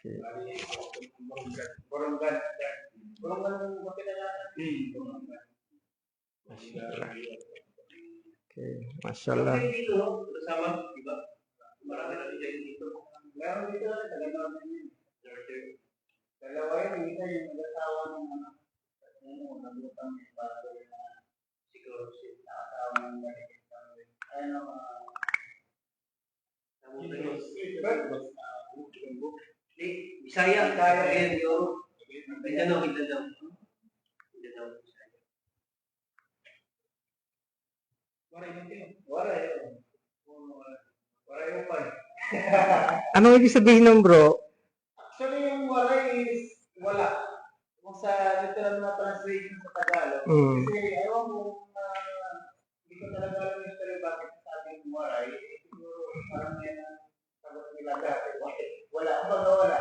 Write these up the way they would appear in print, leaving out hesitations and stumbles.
Okay. Okay, mashallah. Dalawa yun, isa yung nag-asawa ng nagutang bago na siguro si nakasawa ng ano, Bisaya, kaya yun, Mindanao. Ano ibig sabihin ng bro? Actually, yung waray is wala. Kung sa literal na translation sa Tagalog. Kasi ewan mo, hindi ko talaga alam yung story bakit sabi yung waray. Siguro parang yan ang sagot nila dati. Wala. Wala.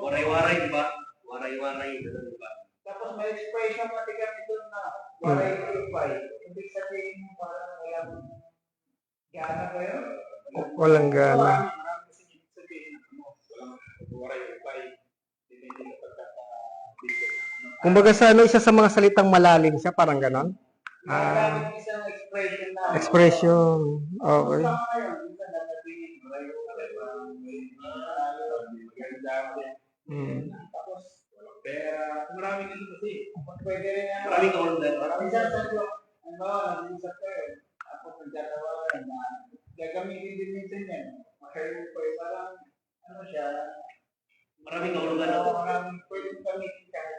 Waray-waray, di ba? Waray-waray, di ba? Tapos may expression na tigang ito na waray-waray. Ibig sabihin mo parang walang gana ba yun? Walang gana. Kumbaga sa ano, isa sa mga salitang malalim siya, parang ganon. Isang expression na. Expression. Okay. Tapos, pera. Maraming ito kasi. Pwede rin yan. Maraming order. Minsan sa iyo, nag-iisap kayo. Ako nagtatawaran na gagamitin din minsan yan. Makayo pa parang, siya, maraming order. Maraming pwedeng gamitin kahit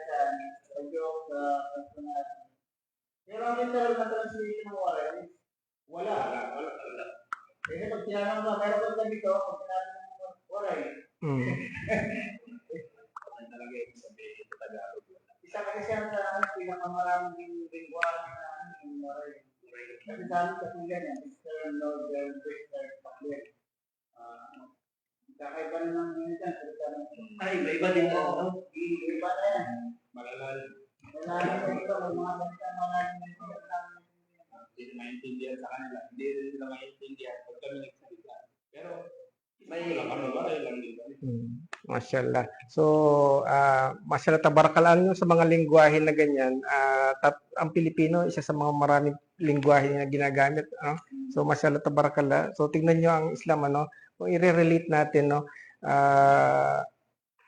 sa joke, sa personal. Pero ang literal na translation mo wala. Kasi pag tinanong mo, meron ka dito, pag tinanong mo, waray. Talaga yung sabihin sa Tagalog. Isa kasi siya sa pinakamaraming lingwahe na yung waray. Kasi sa amin kasi ganyan, Mr. Nobel, Mr. Pakler. Kakaiba na ng minsan, iba din na. Iba na yan. Malalal. Malalal na ito, may mga ganito malalim na ito. Hindi na maintindihan sa kanila. Hindi rin sila maintindihan pag kami nagsalita. Pero, may waray lang dito. Mashallah. So, mashallah, tabarakallah nyo sa mga lingwahe na ganyan. Ang Pilipino, isa sa mga maraming lingwahe na ginagamit. So, mashallah, tabarakallah. So, tignan nyo ang Islam, kung i-relate natin,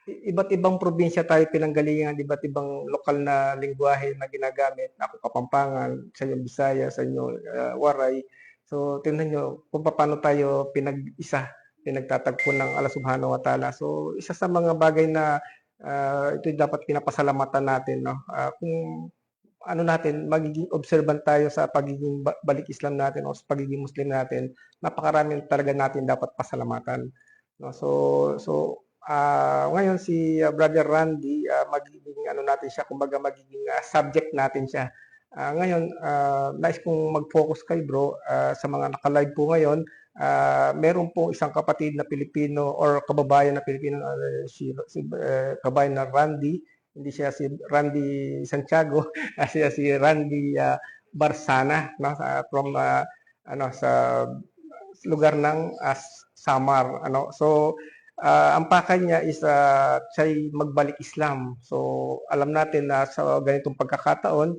iba't ibang probinsya tayo pinanggalingan, iba't ibang lokal na lingwahe na ginagamit. Ako Kapampangan, sa inyo Bisaya, sa inyo Waray. So, tingnan nyo kung paano tayo pinagtatagpo ng Allah Subhanahu wa Ta'ala. So, isa sa mga bagay na ito dapat pinapasalamatan natin, kung ano natin, magiging observant tayo sa pagiging balik Islam natin o sa pagiging Muslim natin, napakarami talaga natin dapat pasalamatan. So ngayon si Brother Randy, magiging natin siya, kumbaga magiging subject natin siya. Ngayon, nais kong mag-focus kay bro sa mga naka-live po ngayon. Meron po isang kapatid na Pilipino or kababayan na Pilipino, si kabayan na Randy. Hindi siya si Randy Santiago, siya si Randy Barsana, from sa lugar ng Samar. So, ang pakay niya is siya'y magbalik Islam. So, alam natin na sa ganitong pagkakataon,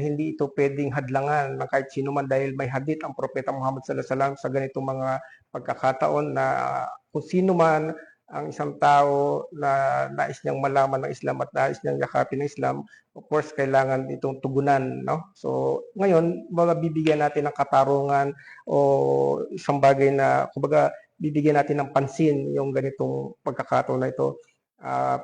hindi ito pwedeng hadlangan ng kahit sino man dahil may hadith ang Propeta Muhammad sallallahu alaihi wasallam sa ganitong mga pagkakataon na kung sino man ang isang tao na nais niyang malaman ng Islam at nais niyang yakapin ng Islam, of course, kailangan itong tugunan, So, ngayon, bibigyan natin ng katarungan o isang bagay na, kumbaga, bibigyan natin ng pansin yung ganitong pagkakataon na ito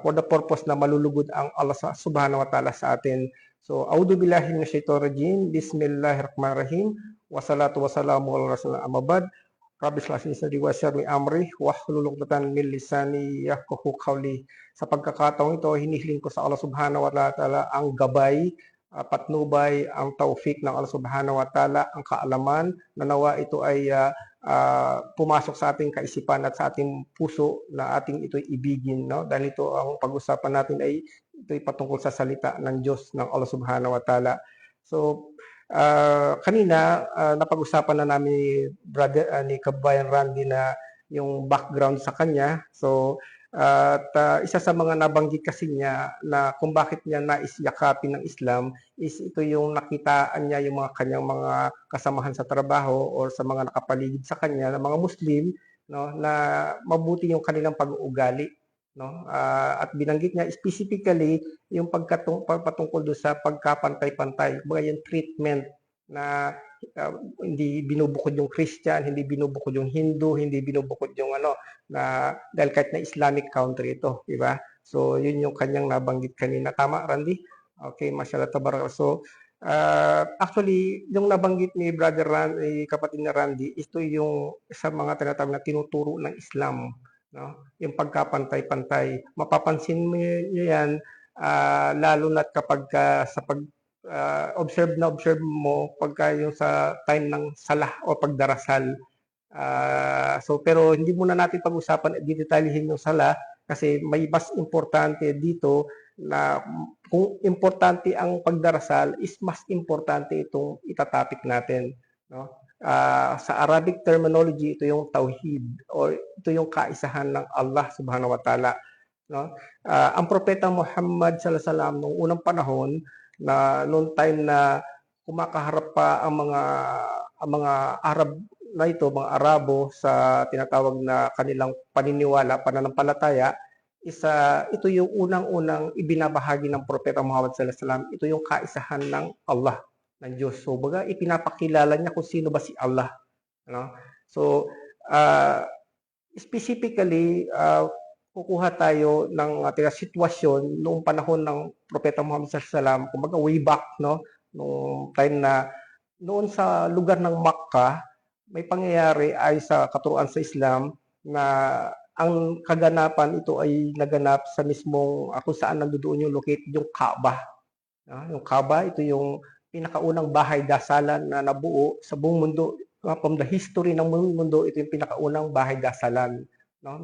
for the purpose na malulugod ang Allah Subhanahu wa Ta'ala sa atin. So, a'udhu billahi minasyaitonir rajim, bismillahirrahmanirrahim, wassalatu wassalamu ala rasulillah, amma ba'd. Rabbi shrah li sadri wa yassir li amri wahlul 'uqdatam min lisani yafqahu qawli. Sa pagkakataong ito, hinihiling ko sa Allah Subhanahu wa Ta'ala ang gabay, patnubay, ang taufik ng Allah Subhanahu wa Ta'ala, ang kaalaman na nawa ito ay pumasok sa ating kaisipan at sa ating puso na ating ito'y ibigin, dahil ito ang pag-usapan natin ay ito'y patungkol sa salita ng Diyos ng Allah Subhanahu wa Ta'ala. So, kanina napag-usapan na namin ni Kabayan Randy na yung background sa kanya. So, At isa sa mga nabanggit kasi niya na kung bakit niya nais yakapin ng Islam is ito yung nakitaan niya yung mga kanyang mga kasamahan sa trabaho or sa mga nakapaligid sa kanya na mga Muslim, no, na mabuti yung kanilang pag-uugali, no? At binanggit niya specifically yung patungkol doon sa pagkapantay-pantay, kumbaga yung treatment na hindi binubukod yung Christian, hindi binubukod yung Hindu, hindi binubukod yung na dahil kahit na Islamic country ito, di ba? So, yun yung kanyang nabanggit kanina. Tama, Randy? Okay, mashallah tabarak. So, actually, yung nabanggit ni Brother Randy, kapatid na Randy, ito yung sa mga tinatawag na tinuturo ng Islam, no? Yung pagkapantay-pantay. Mapapansin mo yan, lalo na kapag sa observe mo pagka yung sa time ng salah o pagdarasal. So pero hindi muna natin pag-usapan detalyihin yung sala kasi may mas importante dito na kung importante ang pagdarasal is mas importante itong itatapik natin, no? Sa Arabic terminology ito yung tauhid or ito yung kaisahan ng Allah Subhanahu wa Ta'ala, no? Ang propeta Muhammad sallallahu alaihi wasallam nung unang panahon na noong time na kumakaharap pa ang mga Arab na ito, mga Arabo sa tinatawag na kanilang paniniwala, pananampalataya, ito yung unang-unang ibinabahagi ng propeta Muhammad sallallahu alaihi wasallam. Ito yung kaisahan ng Allah, ng Diyos. So, baga ipinapakilala niya kung sino ba si Allah, ano? So, specifically, kukuha tayo ng sitwasyon noong panahon ng propeta Muhammad sallallahu alaihi wasallam, kumbaga way back, no, noong time na noon sa lugar ng Makkah, may pangyayari ay sa katuruan sa Islam na ang kaganapan ito ay naganap sa mismong kung saan nandoon yung locate yung Kaaba. Yung Kaaba, ito yung pinakaunang bahay dasalan na nabuo sa buong mundo. From the history ng mundo, ito yung pinakaunang bahay dasalan, no?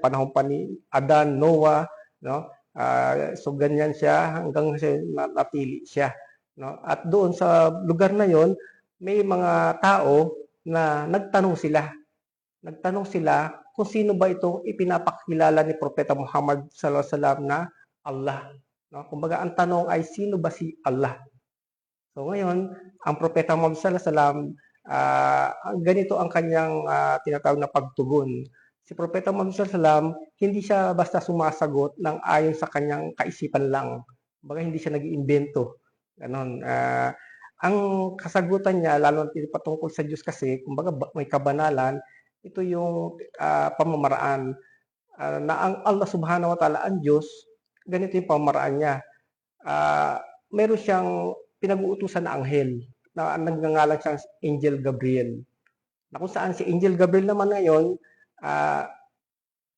Panahon pa ni Adan, Noah, no? So ganyan siya hanggang napili siya, no? At doon sa lugar na yon, may mga tao na nagtanong sila kung sino ba itong ipinapakilala ni Propeta Muhammad sallallahu alaihi wasallam na Allah, no? Kumbaga ang tanong ay sino ba si Allah? So ngayon, ang Propeta Muhammad sallallahu alaihi wasallam, ganito ang kanyang tinatawag na pagtugon. Si Propeta Muhammad sallallahu alaihi wasallam, hindi siya basta sumasagot ng ayon sa kanyang kaisipan lang. Kumbaga hindi siya nag-iimbento. Ganon. Ang kasagutan niya, lalo na patungkol sa Diyos kasi, kumbaga may kabanalan, ito yung pamamaraan na ang Allah Subhanahu wa Ta'ala, ang Diyos, ganito yung pamamaraan niya. Meron siyang pinag-uutusan na anghel na nagngangalan siyang Angel Gabriel. Na kung saan si Angel Gabriel naman ngayon,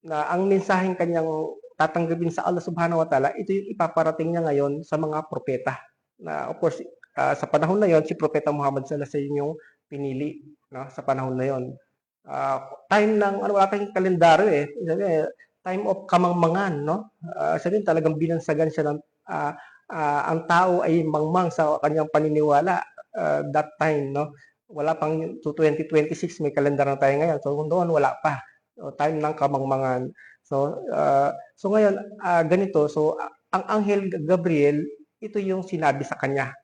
na ang mensaheng kanyang tatanggapin sa Allah Subhanahu wa Ta'ala, ito yung ipaparating niya ngayon sa mga propeta. Na of course, sa panahon na yon, si Propeta Muhammad sallallahu alaihi wasallam yung pinili, no, sa panahon na yon. Time ng wala tayong kalendaryo time of kamangmangan, no? Sabihin talagang binansagan siya ng ang tao ay mangmang sa kanyang paniniwala that time, no? Wala pang 2026, may kalendar na tayo ngayon. So doon wala pa. So, time ng kamangmangan. So ngayon ganito, so ang Anghel Gabriel, ito yung sinabi sa kanya,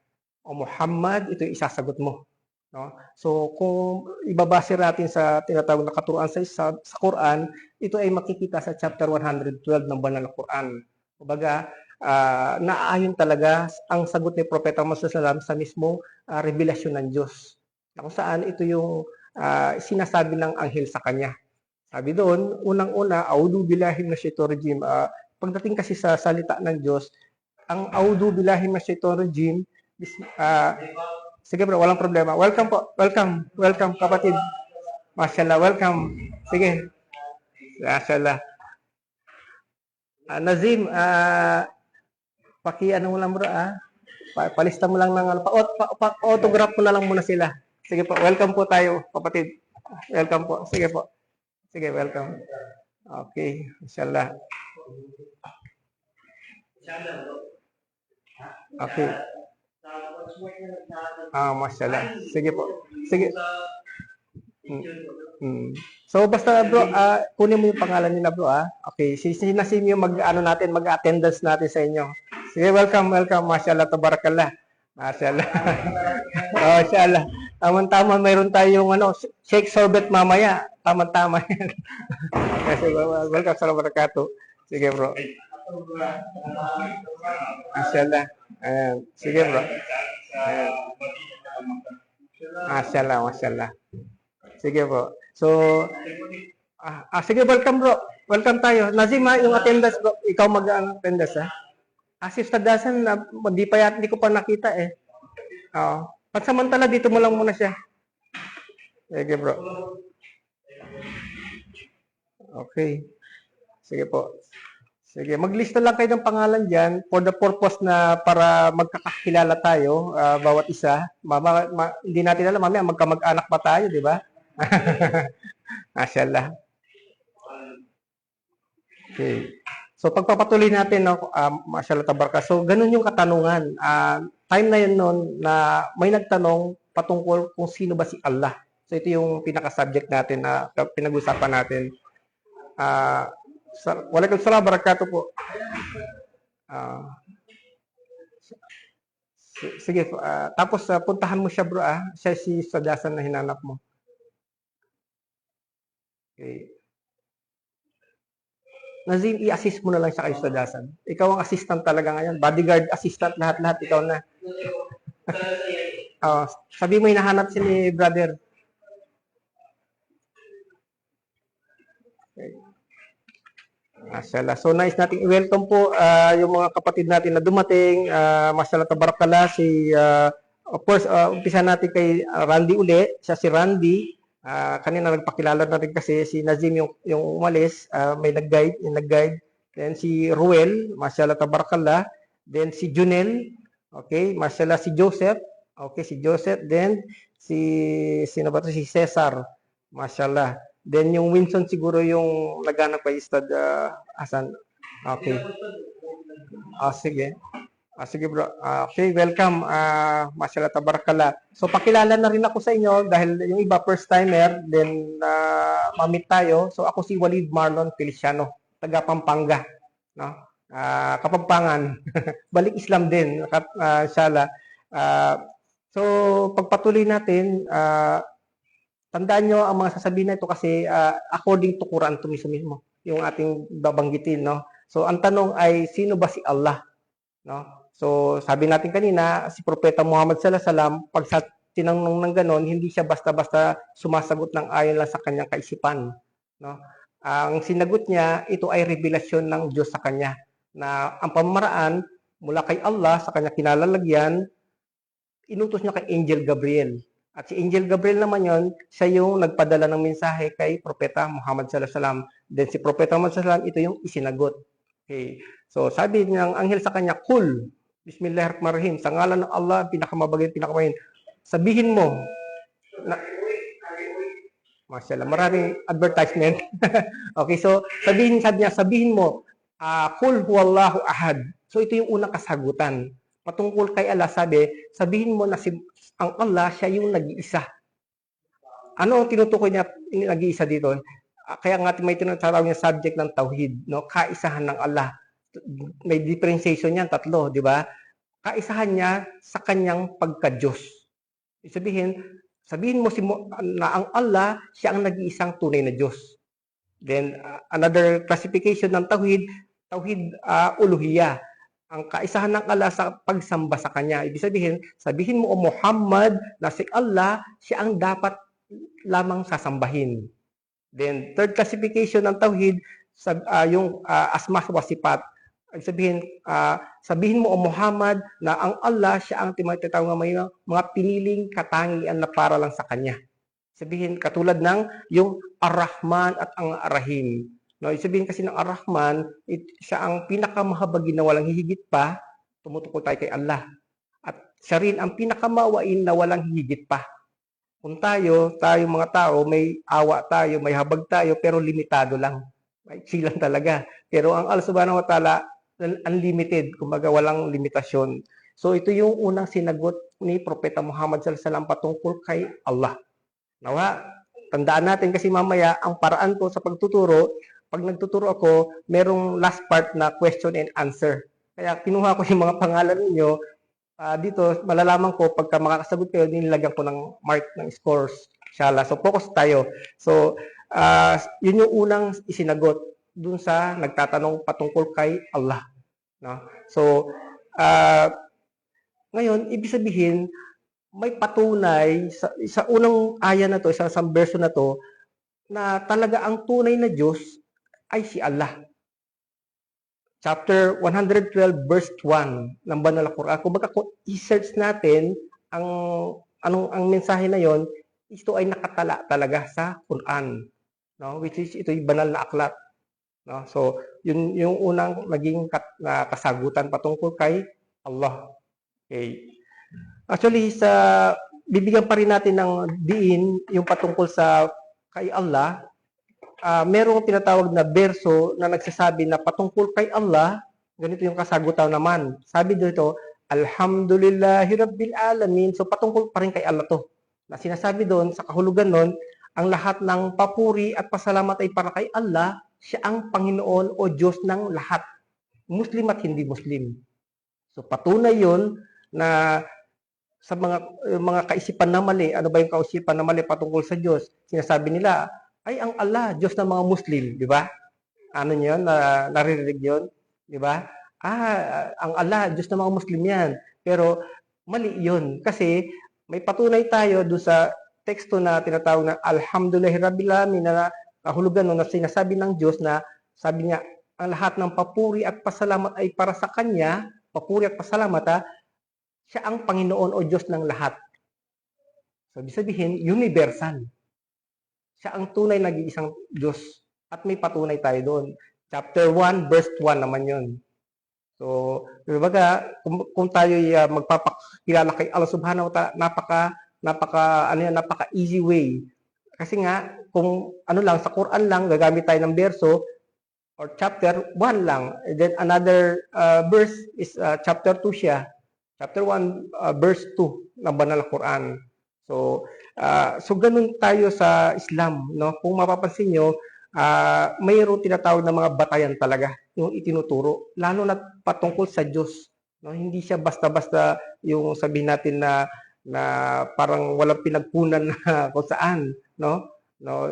o Muhammad, ito yung isasagot mo, no? So kung ibabase natin sa tinatawag na katuruan sa Quran, ito ay makikita sa chapter 112 ng banal na Quran. Kumbaga, naayon talaga ang sagot ni Propeta Muhammad sallallahu alaihi wasallam sa mismong revelasyon ng Diyos. Na kung saan ito yung sinasabi ng anghel sa kanya. Sabi doon, unang-una, A'udhu billahi minasyaitonir rajim. Pagdating kasi sa salita ng Diyos, ang A'udhu billahi minasyaitonir rajim, sige bro, walang problema. Welcome po. Welcome kapatid. Mashallah, welcome. Sige. Mashallah. Nazim, ano mo lang bro, palista mo lang ng pa-autograph mo na lang muna sila. Sige po, welcome po tayo, kapatid. Welcome po. Sige po. Sige, welcome. Okay, inshallah. Okay. Mashallah. Sige po. Sige. Mm. So basta bro, kunin mo yung pangalan nila bro Okay, sinasim yung mag-attendance natin sa inyo. Sige, welcome. Mashallah, tabarakallah. Mashallah. Mashallah. Tama-tama, mayroon tayong shake sorbet mamaya. Tama-tama yan. Kasi welcome sa barakatuh. Sige bro. Mashallah. Sige bro. Mashallah. Sige bro. So, sige, welcome bro. Welcome tayo. Nazim yung attendance bro. Ikaw mag-attendance si Stadasan, hindi ko pa nakita eh. Pansamantala, dito mo lang muna siya. Sige bro. Okay. Sige po. Sige, maglista lang kayo ng pangalan dyan for the purpose na para magkakakilala tayo, bawat isa. Hindi natin alam, mamaya magkamag-anak pa tayo, di ba? Mashallah. Okay. So, pagpapatuloy natin, mashallah tabaraka. So, ganun yung katanungan. Time na yun noon na may nagtanong patungkol kung sino ba si Allah. So, ito yung pinaka-subject natin na pinag-usapan natin. Waalaikumsalam barakatuh po. Sige, tapos puntahan mo siya bro siya si Stadasan na hinanap mo. Okay. Nazim, i-assist mo na lang siya kay Stadasan. Ikaw ang assistant talaga ngayon. Bodyguard, assistant, lahat-lahat ikaw na. Sabi mo hinahanap si ni brother. Okay. Mashallah. So nice nating i-welcome po yung mga kapatid natin na dumating. Mashallah tabarakallah of course umpisa natin kay Randy uli. Siya si Randy. Kanina nagpakilala na rin kasi si Nazim yung umalis, may nag-guide. Then si Ruel, mashallah tabarakallah. Then si Junel, okay, mashallah si Joseph. Okay, si Joseph. Then sino ba to? Si Cesar. Mashallah. Then yung Winston siguro yung naghanap kay Ustad Hasan. Okay. Sige. Sige bro. Okay, welcome. Mashallah tabarakallah. So pakilala na rin ako sa inyo dahil yung iba first timer, then ma-meet tayo. So ako si Walid Marlon Feliciano, taga Pampanga, no? Kapampangan. Balik Islam din, inshallah. So pagpatuloy natin, tandaan nyo ang mga sasabihin na ito kasi according to Quran to mismo yung ating babanggitin, no? So ang tanong ay sino ba si Allah, no? So sabi natin kanina si Propeta Muhammad sallallahu alaihi wasallam pag sa tinanong ng ganon, hindi siya basta-basta sumasagot ng ayon lang sa kanyang kaisipan, no? Ang sinagot niya, ito ay revelasyon ng Diyos sa kanya na ang pamamaraan mula kay Allah sa kanya kinalalagyan, inutos niya kay Angel Gabriel. At si Angel Gabriel naman yon, siya yung nagpadala ng mensahe kay Propeta Muhammad sallallahu alaihi wasallam. Then si Propeta Muhammad sallallahu alaihi wasallam, ito yung isinagot. Okay. So sabi ng anghel sa kanya, "Kul, Bismillahirrahmanirrahim, sa ngalan ng Allah, pinakamabagay, pinakamahin. Sabihin mo na Mashallah, maraming advertisement. Okay, so sabihin mo, Kul huwallahu ahad. So ito yung unang kasagutan. Patungkol kay Allah, sabihin mo na ang Allah, siya yung nag-iisa. Ano ang tinutukoy niya nag-iisa dito? Kaya nga may tinatawag niya subject ng tauhid, no? Kaisahan ng Allah. May differentiation yan, 3, di ba? Kaisahan niya sa kanyang pagka-Diyos. Sabihin mo na ang Allah, siya ang nag-iisang tunay na Diyos. Then, another classification ng tauhid uluhiyah. Ang kaisahan ng Allah sa pagsamba sa Kanya. Ibig sabihin mo o Muhammad na si Allah, siya ang dapat lamang sasambahin. Then, third classification ng tauhid, yung asma wa sifat. Sabihin mo o Muhammad na ang Allah, siya ang tinatawag ng mga piniling katangian na para lang sa Kanya. Katulad ng yung Ar-Rahman at ang Ar-Rahim. No, sabihin kasi ng Ar-Rahman, siya ang pinakamahabagin na walang hihigit pa, tumutukol tayo kay Allah. At siya rin ang pinakamawain na walang hihigit pa. Kung tayo mga tao, may awa tayo, may habag tayo, pero limitado lang. May silang talaga. Pero ang Allah subhanahu wa ta'ala, unlimited, kumbaga walang limitasyon. So ito yung unang sinagot ni Propeta Muhammad sallallahu alaihi wasallam patungkol kay Allah. Nawa, tandaan natin kasi mamaya, ang paraan ko sa pagtuturo, pag nagtuturo ako, merong last part na question and answer. Kaya kinuha ko yung mga pangalan ninyo, dito, malalaman ko, pagka makakasagot kayo, nilagyan ko ng mark ng scores. Inshallah. So, focus tayo. So, yun yung unang isinagot dun sa nagtatanong patungkol kay Allah. No? So, ngayon, ibig sabihin, may patunay sa unang aya na to, sa verso na to, na talaga ang tunay na Diyos ay si Allah. Chapter 112 verse 1 ng Banal na Quran. Kung baka i-search natin ang mensahe na yon, ito ay nakatala talaga sa Quran, no? Which is ito yung banal na aklat, no? So, yun yung unang naging kasagutan patungkol kay Allah. Okay. Actually, bibigyan pa rin natin ng diin yung patungkol sa kay Allah. Merong tinatawag na berso na nagsasabi na patungkol kay Allah, ganito yung kasagutan naman. Sabi dito, Alhamdulillahi Rabbil Alamin. So patungkol pa rin kay Allah to. Na sinasabi doon, sa kahulugan doon, ang lahat ng papuri at pasalamat ay para kay Allah, siya ang Panginoon o Diyos ng lahat. Muslim at hindi Muslim. So patunay yun na sa mga kaisipan na mali, ano ba yung kaisipan na mali patungkol sa Diyos? Sinasabi nila, ay ang Allah, Diyos ng mga Muslim, di ba? Ano yun? Naririnig yun? Di ba? Ang Allah, Diyos ng mga Muslim yan. Pero mali yun. Kasi may patunay tayo doon sa teksto na tinatawag na Alhamdulillahi Rabbil Alamin na kahulugan na sinasabi ng Diyos na sabi niya, ang lahat ng papuri at pasalamat ay para sa Kanya, papuri at pasalamat siya ang Panginoon o Diyos ng lahat. So, ibig sabihin, universal. Siya ang tunay na nag-iisang Diyos. At may patunay tayo doon. Chapter 1, verse 1 naman yun. So, dibaga, kung tayo magpapakilala kay Allah subhanahu wa ta'ala, napaka easy way. Kasi nga, kung sa Quran lang, gagamit tayo ng verso, or chapter 1 lang. And then another verse is chapter 2 siya. Chapter 1, verse 2 ng Banal na Quran. So ganun tayo sa Islam, no? Kung mapapansin nyo, mayroong tinatawag na mga batayan talaga yung itinuturo, lalo na patungkol sa Diyos, no? Hindi siya basta-basta yung sabihin natin na parang walang pinagkunan na kung saan, no?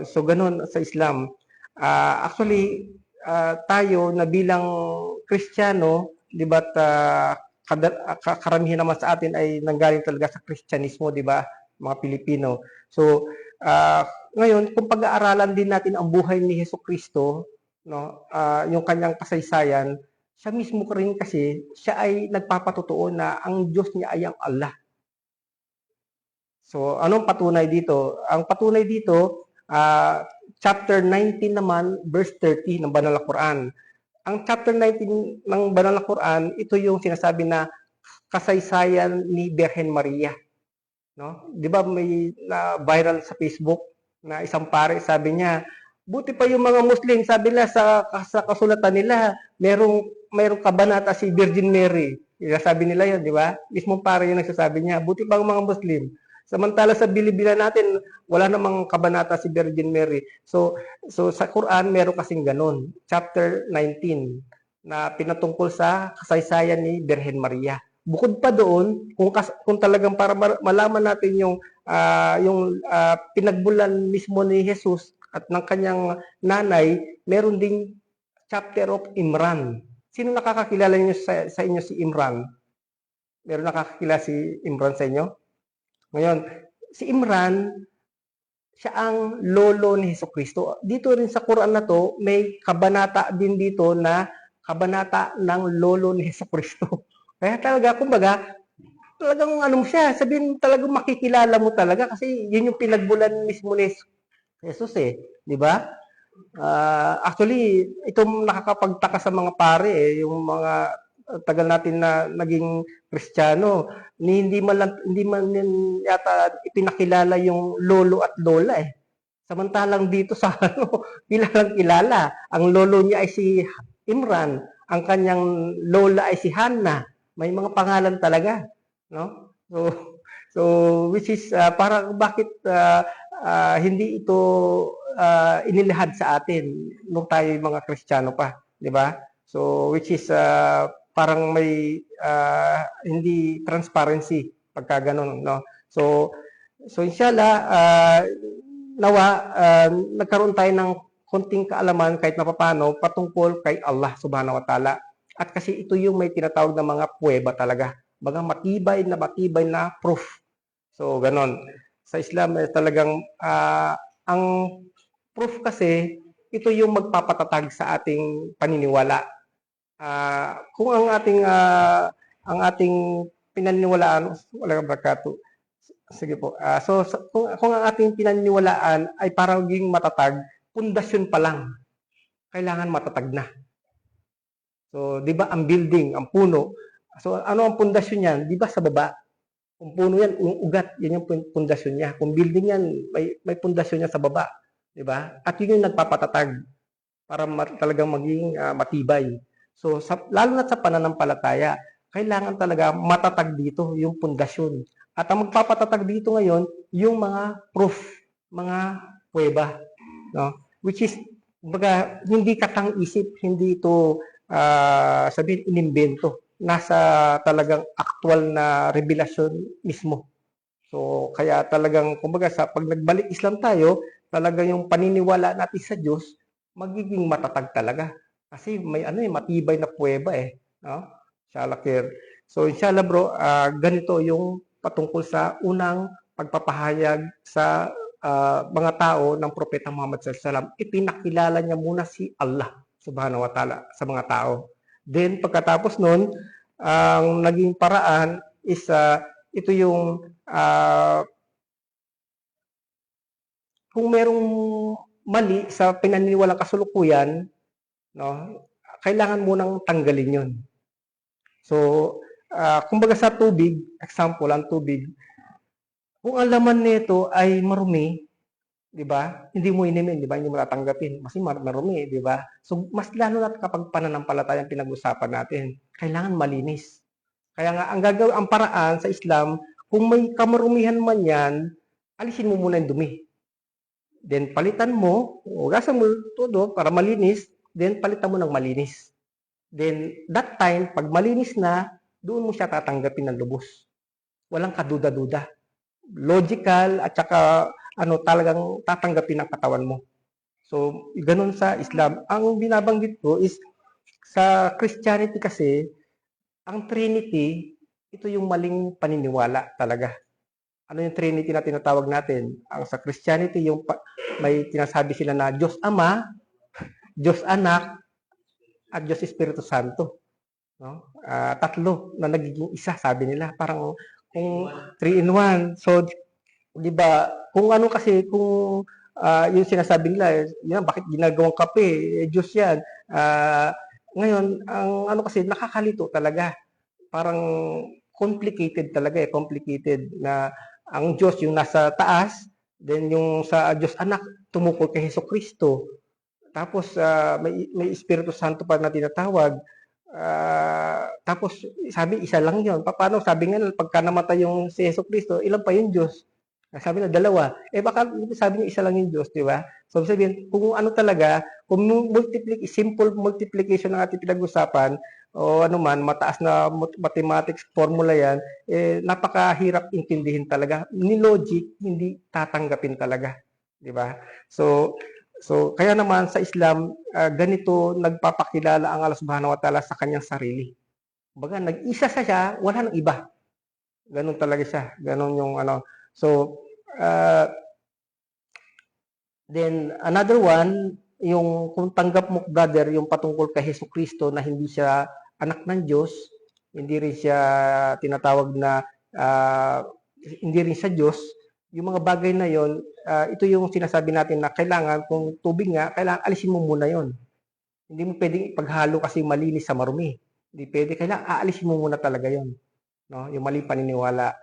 So ganun sa Islam. Actually, tayo na bilang Kristiyano, di ba, karamihan naman sa atin ay nanggaling talaga sa Kristyanismo, di ba? Mga Pilipino. So, ngayon, kung pag-aaralan din natin ang buhay ni Jesucristo, no, yung kanyang kasaysayan, siya mismo rin kasi, siya ay nagpapatotoo na ang Diyos niya ay ang Allah. So, anong patunay dito? Ang patunay dito, chapter 19 naman, verse 30 ng Banal na Quran. Ang chapter 19 ng Banal na Quran, ito yung sinasabi na kasaysayan ni Birhen Maria. No? 'Di ba may viral sa Facebook na isang pare, sabi niya, buti pa yung mga Muslim, sabi nila sa kasulatan nila, merong kabanata si Virgin Mary. Sabi nila 'yon, 'di ba? Mismong pare yung nagsasabi niya, buti pa ang mga Muslim. Samantala sa Biblia natin, wala namang kabanata si Virgin Mary. So sa Quran meron kasing ganun, chapter 19 na pinatungkol sa kasaysayan ni Birhen Maria. Bukod pa doon, kung talagang para malaman natin yung pinagbulan mismo ni Jesus at ng kanyang nanay, meron ding chapter of Imran. Sino nakakakilala niyo sa inyo si Imran? Meron nakakakilala si Imran sa inyo? Ngayon, si Imran, siya ang lolo ni Jesucristo. Dito rin sa Quran na to, may kabanata din dito na kabanata ng lolo ni Jesucristo. Kaya talaga, kumbaga, talagang siya, sabihin talagang makikilala mo talaga kasi yun yung pinagbulan mismo ni Jesus di ba? Actually, itong nakakapagtaka sa mga pare yung mga tagal natin na naging Kristiyano, hindi man yata ipinakilala yung lolo at lola Samantalang dito sa kilalang-kilala, ang lolo niya ay si Imran, ang kanyang lola ay si Hannah. May mga pangalan talaga, no? So which is parang bakit hindi ito inilahad sa atin nung tayo yung mga Kristiyano pa, di ba? So, which is parang may hindi transparency pagka ganun, no? So inshallah, nawa, nagkaroon tayo ng konting kaalaman kahit na papaano patungkol kay Allah subhanahu wa ta'ala. At kasi ito yung may tinatawag na mga pruweba talaga. Mga matibay na proof. So, ganon. Sa Islam, talagang ang proof kasi, ito yung magpapatatag sa ating paniniwala. Kung ang ating pinaniniwalaan, wala barakatuh. Sige po. Kung ang ating pinaniniwalaan ay parang maging matatag, pundasyon pa lang, kailangan matatag na. So, di ba, ang building, ang puno. So, ano ang pundasyon niyan? Di ba sa baba? Kung puno yan, yung ugat, yan yung pundasyon niya. Kung building yan, may pundasyon niya sa baba. Di ba? At yun yung nagpapatatag para talagang maging matibay. So, lalo na sa pananampalataya, kailangan talaga matatag dito yung pundasyon. At ang magpapatatag dito ngayon, yung mga proof, mga pruweba. No? Which is, baga, hindi katang-isip, hindi ito sabihin inimbento. Nasa talagang actual na revelasyon mismo. So, kaya talagang, kumbaga, pag nagbalik Islam tayo, talaga yung paniniwala natin sa Diyos, magiging matatag talaga. Kasi may matibay na pruweba no? Inshallah, Kir. So, inshallah bro, ganito yung patungkol sa unang pagpapahayag sa mga tao ng Propeta Muhammad SAW. Ipinakilala niya muna si Allah subhanahu wa ta'ala sa mga tao. Then, pagkatapos nun, ang naging paraan is ito yung kung merong mali sa pinaniniwalang kasulukuyan, no, kailangan munang tanggalin yun. So, kumbaga sa tubig, example, ang tubig, kung ang laman nito ay marumi, di ba? Hindi mo inumin, di ba? Hindi mo tatanggapin. Kasi marumi, di ba? So, mas lalo na kapag pananampalataya ang pinag-usapan natin, kailangan malinis. Kaya nga, ang paraan sa Islam, kung may kamarumihan man yan, alisin mo muna yung dumi. Then, palitan mo, ugasan mo todo para malinis, then palitan mo ng malinis. Then, that time, pag malinis na, doon mo siya tatanggapin ng lubos. Walang kaduda-duda. Logical, at saka, talagang tatanggapin ang katawan mo. So, ganun sa Islam. Ang binabanggit ko is, sa Christianity kasi, ang Trinity, ito yung maling paniniwala talaga. Ano yung Trinity na tinatawag natin? Ang sa Christianity, may tinasabi sila na Diyos Ama, Diyos Anak, at Diyos Espiritu Santo. No? Tatlo na nagiging isa, sabi nila. Parang kung 3 in 1. So, di ba, kung ano kasi, kung yung sinasabi nila, yan, bakit ginagawang kape? Diyos yan. Ngayon, ang ano kasi, nakakalito talaga. Parang complicated talaga complicated na ang Diyos yung nasa taas, then yung sa Diyos Anak, tumukol kay Hesukristo. Tapos, may Espiritu Santo pa na tinatawag. Tapos, sabi, isa lang yun. Paano? Sabi nga, pagka namatay yung si Hesukristo, ilan pa yung Diyos? Sabi na, 2. Baka sabi niya, isa lang yung Diyos, di ba? So, sabihin, kung ano talaga, kung simple multiplication ang ating pinag-usapan, o ano man, mataas na mathematics formula yan, napakahirap intindihin talaga. Ni logic, hindi tatanggapin talaga. Di ba? So, kaya naman sa Islam, ganito nagpapakilala ang Allah subhanahu wa ta'ala sa kanyang sarili. Baga, nag-isa siya, wala nang iba. Ganon talaga siya. Ganon yung ano. So, then another one, yung kung tanggap mo, brother, yung patungkol kay Hesukristo na hindi siya anak ng Diyos, hindi rin siya tinatawag na, hindi rin siya Diyos, yung mga bagay na yon, ito yung sinasabi natin na kailangan, kung tubig nga, kailangan alisin mo muna yon. Hindi mo pwedeng ipaghalo kasi malinis sa marumi. Hindi pwede, kailangan aalisin mo muna talaga yon. No? Yung mali paniniwala.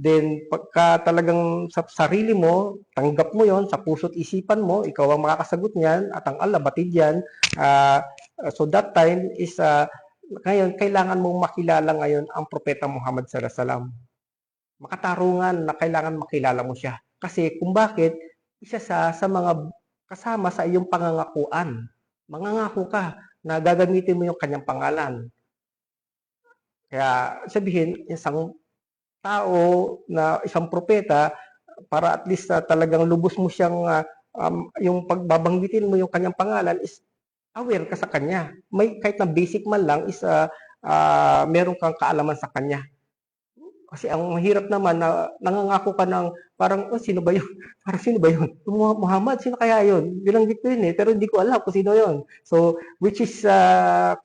Then, pagka talagang sa sarili mo, tanggap mo yon sa puso't isipan mo, ikaw ang makakasagot niyan, at ang Allah, batid yan. So that time is, ngayon, kailangan mong makilala ngayon ang Propeta Muhammad sallallahu alaihi wasallam. Makatarungan na kailangan makilala mo siya. Kasi kung bakit, isa sa mga kasama sa iyong pangangakuan. Mangangako ka na gagamitin mo yung kanyang pangalan. Kaya sabihin, isang tao na isang propeta, para at least talagang lubos mo siyang, yung pagbabanggitin mo yung kanyang pangalan is aware ka sa kanya. May kahit na basic man lang is meron kang kaalaman sa kanya. Kasi ang mahirap naman na nangangako ka ng parang, oh, sino ba yun? Parang sino ba yun? Muhammad, sino kaya yun? Binanggit ko yun eh, pero hindi ko alam kung sino yun. So, which is,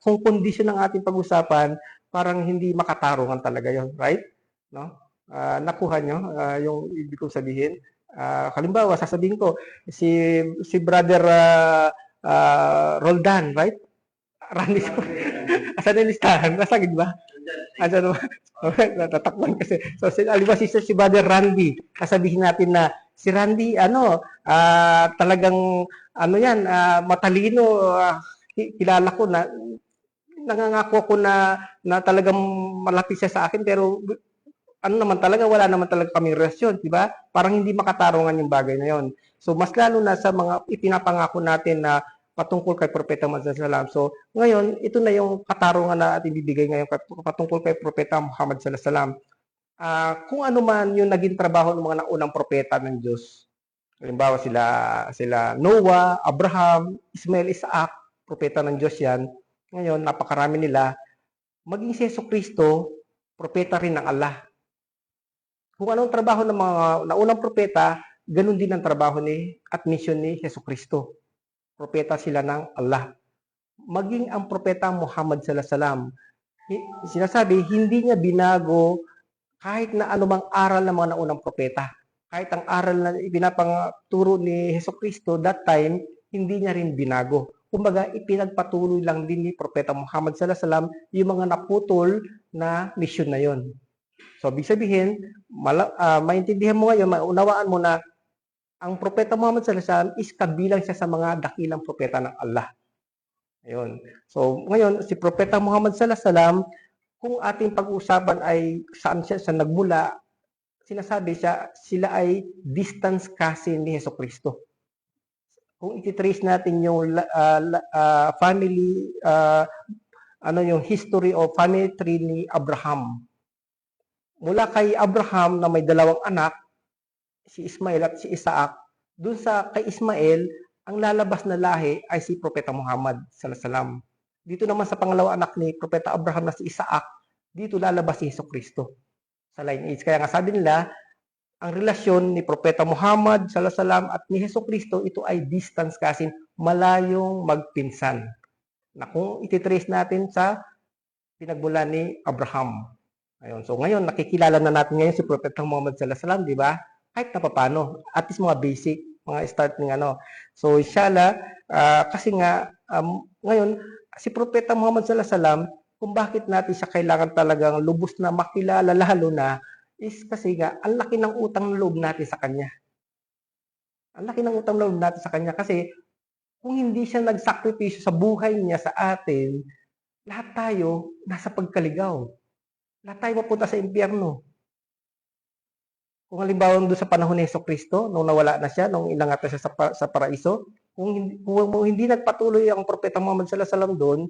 kung condition ng ating pag-usapan, parang hindi makatarungan talaga yun, right? No? Nakuha nyo yung ibig kong sabihin. Halimbawa, sasabihin ko, si brother Roldan, right? Randy, asan yung listahan? Nasa gid ba? Asan ba? Natatakpan kasi. So, si brother Randy, sasabihin natin na si Randy, talagang, yan, matalino, kilala ko na, nangangako ako na talagang malapit siya sa akin, pero naman talaga, wala naman talaga kaming relasyon, di ba? Parang hindi makatarungan yung bagay na yon. So, mas lalo na sa mga ipinapangako natin na patungkol kay Propeta Muhammad sallallahu alaihi wasallam. So, ngayon, ito na yung katarungan na ating bibigay ngayon patungkol kay Propeta Muhammad sallallahu alaihi wasallam. Kung ano man yung naging trabaho ng mga naunang propeta ng Diyos. Halimbawa sila Noah, Abraham, Ismael, Isaac, propeta ng Diyos yan. Ngayon, napakarami nila. Maging si Jesucristo, propeta rin ng Allah. Kung anong trabaho ng mga naunang propeta, ganun din ang trabaho at mission ni Jesucristo. Propeta sila ng Allah. Maging ang propeta Muhammad sallallahu alaihi wasallam, sinasabi, hindi niya binago kahit na anumang aral ng mga naunang propeta. Kahit ang aral na ipinapaturo ni Jesucristo that time, hindi niya rin binago. Kumbaga, ipinagpatuloy lang din ni Propeta Muhammad sallallahu alaihi wasallam yung mga naputol na mission na yon. So, ibig sabihin, maintindihan mo ngayon, maunawaan mo na ang Propeta Muhammad sallallahu alaihi wasallam is kabilang siya sa mga dakilang propeta ng Allah. Ayun. So, ngayon, si Propeta Muhammad sallallahu alaihi wasallam, kung ating pag-uusapan ay saan siya nagmula, sinasabi sila ay distance cousin ni Jesucristo. Kung ititrace natin yung family, yung history of family tree ni Abraham. Mula kay Abraham na may dalawang anak, si Ismael at si Isaac, dun sa kay Ismael, ang lalabas na lahi ay si Propeta Muhammad sallallahu alaihi wasallam. Dito naman sa pangalawang anak ni Propeta Abraham na si Isaac, dito lalabas si Jesucristo sa lineage. Kaya nga sabi nila, ang relasyon ni Propeta Muhammad sallallahu alaihi wasallam at ni Jesucristo, ito ay distance cousin, malayong magpinsan. Na kung ititrace natin sa pinagmulan ni Abraham. Ayun. So ngayon, nakikilala na natin ngayon si Propeta Muhammad sallallahu alaihi wasallam, di ba? Kahit na paano, at least mga basic, mga starting So inshallah, kasi nga, ngayon, si Propeta Muhammad sallallahu alaihi wasallam, kung bakit natin siya kailangan talagang lubos na makilala lalo na, is kasi nga, ang laki ng utang na loob natin sa kanya. Ang laki ng utang na loob natin sa kanya kasi kung hindi siya nagsakripisyo sa buhay niya sa atin, lahat tayo nasa pagkaligaw. Lahat tayo mapunta sa impyerno. Kung halimbawa doon sa panahon ni Jesucristo, nung nawala na siya, nung inangat na siya sa paraiso, kung hindi nagpatuloy ang Propeta Muhammad sallallahu alaihi wasallam doon,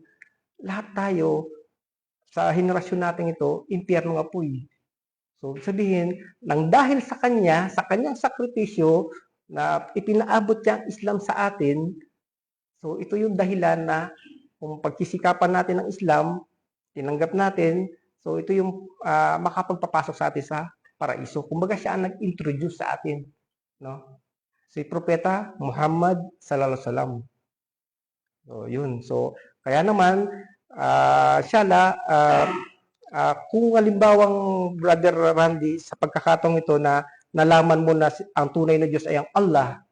lahat tayo sa henerasyon natin ito, impyerno nga po eh. So, sabihin, nang dahil sa kanya, sa kanyang sakripisyo, na ipinaabot niya ang Islam sa atin, so ito yung dahilan na kung pagkisikapan natin ng Islam, tinanggap natin, so ito yung makapagpapasok sa atin sa paraiso. Kumbaga siya ang nag-introduce sa atin, no? Si Propeta Muhammad sallallahu alaihi wasallam. So, yun. So, kaya naman, inshallah, kung halimbawang Brother Randy, sa pagkakataong ito na nalaman mo na ang tunay na Diyos ay ang Allah,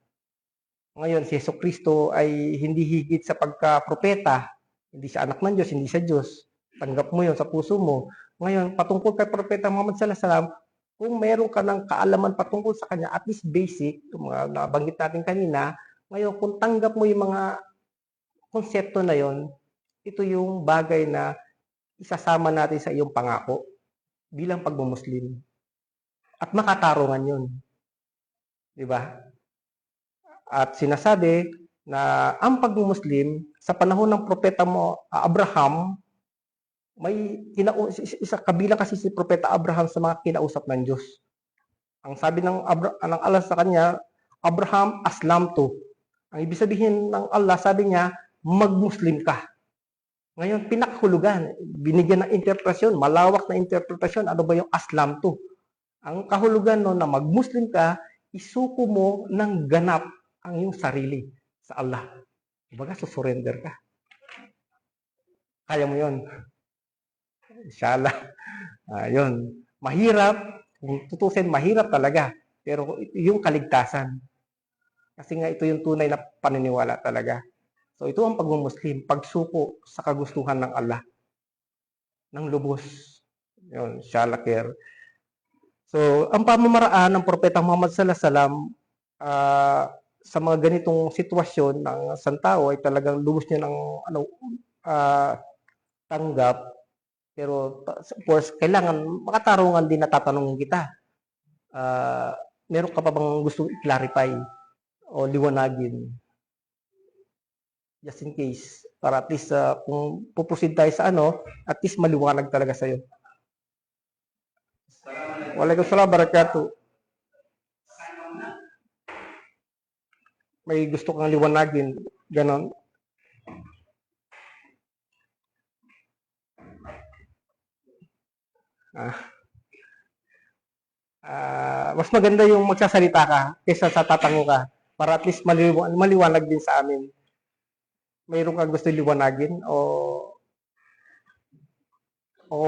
ngayon si Jesucristo ay hindi higit sa pagka-propeta, hindi siya anak ng Diyos, hindi siya Diyos. Tanggap mo yun sa puso mo. Ngayon, patungkol kay Propeta Muhammad sallallahu alaihi wasallam, kung meron ka ng kaalaman patungkol sa kanya, at least basic, yung mga nabanggit natin kanina, ngayon kung tanggap mo yung mga konsepto na yon, ito yung bagay na isasama natin sa iyong pangako bilang pagmumuslim. At makatarungan yun. Di ba? At sinasabi na ang pagmumuslim sa panahon ng propeta mo Abraham, may isa kabilang kasi si propeta Abraham sa mga kinausap ng Diyos. Ang sabi ng Allah sa kanya, Abraham, aslamtu. Ang ibig sabihin ng Allah, sabi niya, magmuslim ka. Ngayon, pinakahulugan, binigyan ng interpretasyon, malawak na interpretasyon, ano ba yung aslamtu? Ang kahulugan no, na magmuslim ka, isuko mo ng ganap ang iyong sarili sa Allah. Kumbaga, susurrender ka. Kaya mo yun. Inshallah. Yun. Mahirap. Kung tutusin, mahirap talaga. Pero yung kaligtasan. Kasi nga ito yung tunay na paniniwala talaga. So ito ang pagmumuslim. Pagsuko sa kagustuhan ng Allah. Ng lubos. Yun. Inshallah khair. So, ang pamamaraan ng Propeta Muhammad sallallahu alaihi wasallam sa mga ganitong sitwasyon ng santao ay talagang lubos niya ng tanggap. Pero of course, kailangan makatarungan din na tatanungin kita. Meron ka pa bang gusto i-clarify o liwanagin? Just in case. Para at least kung pupusid tayo sa at least maliwanag talaga sa'yo. Waalaikumsalam barakatuh. May gusto kang liwanagin, ganon. Mas maganda yung magsasalita ka kaysa sa tatango ka para at least maliwanag din sa amin. Mayroon kang gusto liwanagin o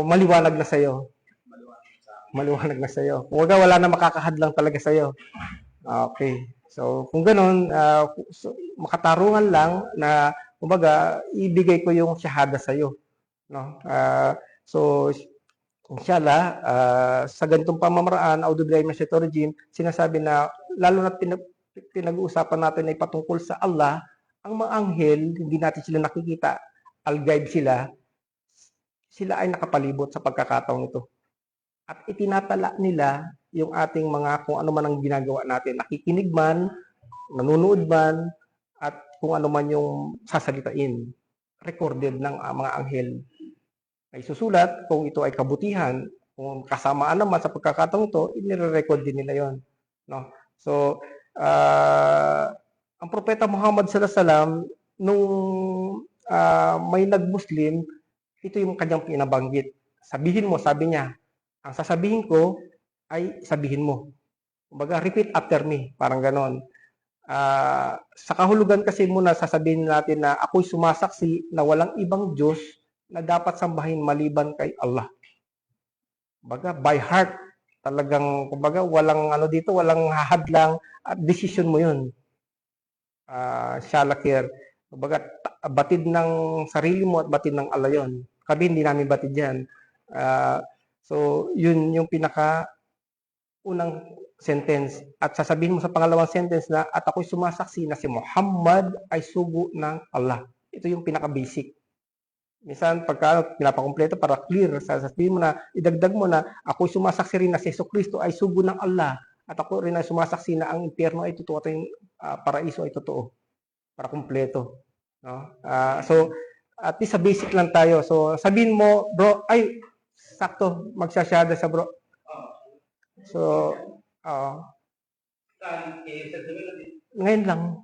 maliwanag na sa'yo? Maliwanag na sa'yo. Huwag wala na makakahadlang talaga sa'yo. Okay. So, kung ganun, makatarungan lang na, kumbaga, ibigay ko yung shahada sa'yo. No? So, inshallah, sa ganitong pamamaraan, A'udhu Billahi Minash Shaitanir Rajim, sinasabi na, lalo na pinag-uusapan natin ay patungkol sa Allah, ang mga anghel, hindi natin sila nakikita, al-ghaib sila ay nakapalibot sa pagkakataon ito. At itinatala nila yung ating mga kung ano man ang ginagawa natin. Nakikinig man, nanonood man, at kung ano man yung sasalitain. Recorded ng mga anghel. Ay susulat kung ito ay kabutihan. Kung kasamaan naman sa pagkakataon ito, inire-record din nila yon. No? So, ang Propeta Muhammad sallallahu alaihi wasallam, nung may nag-Muslim, ito yung kanyang pinabanggit. Sabihin mo, sabi niya, ang sasabihin ko ay sabihin mo. Kumbaga, repeat after me. Parang ganon. Sa kahulugan kasi muna sasabihin natin na ako'y sumasaksi na walang ibang Diyos na dapat sambahin maliban kay Allah. Kumbaga, by heart. Talagang, kumbaga, walang dito, walang hahadlang at decision mo yun. Shalakir. Kumbaga, batid ng sarili mo at batid ng Allah yun. Kami hindi namin batid yan. So, yun yung pinaka-unang sentence. At sasabihin mo sa pangalawang sentence na, at ako'y sumasaksi na si Muhammad ay sugo ng Allah. Ito yung pinaka-basic. Minsan, pagka pinapakompleto para clear, sasabihin mo na, idagdag mo na, ako'y sumasaksi rin na si Jesucristo ay sugo ng Allah. At ako rin ay sumasaksi na ang impyerno ay totoo at yung paraiso ay totoo. Para kumpleto. No? So, at least sa basic lang tayo. So, sabihin mo, bro, ay, sakto, magsasyada sa bro. So, ngayon lang.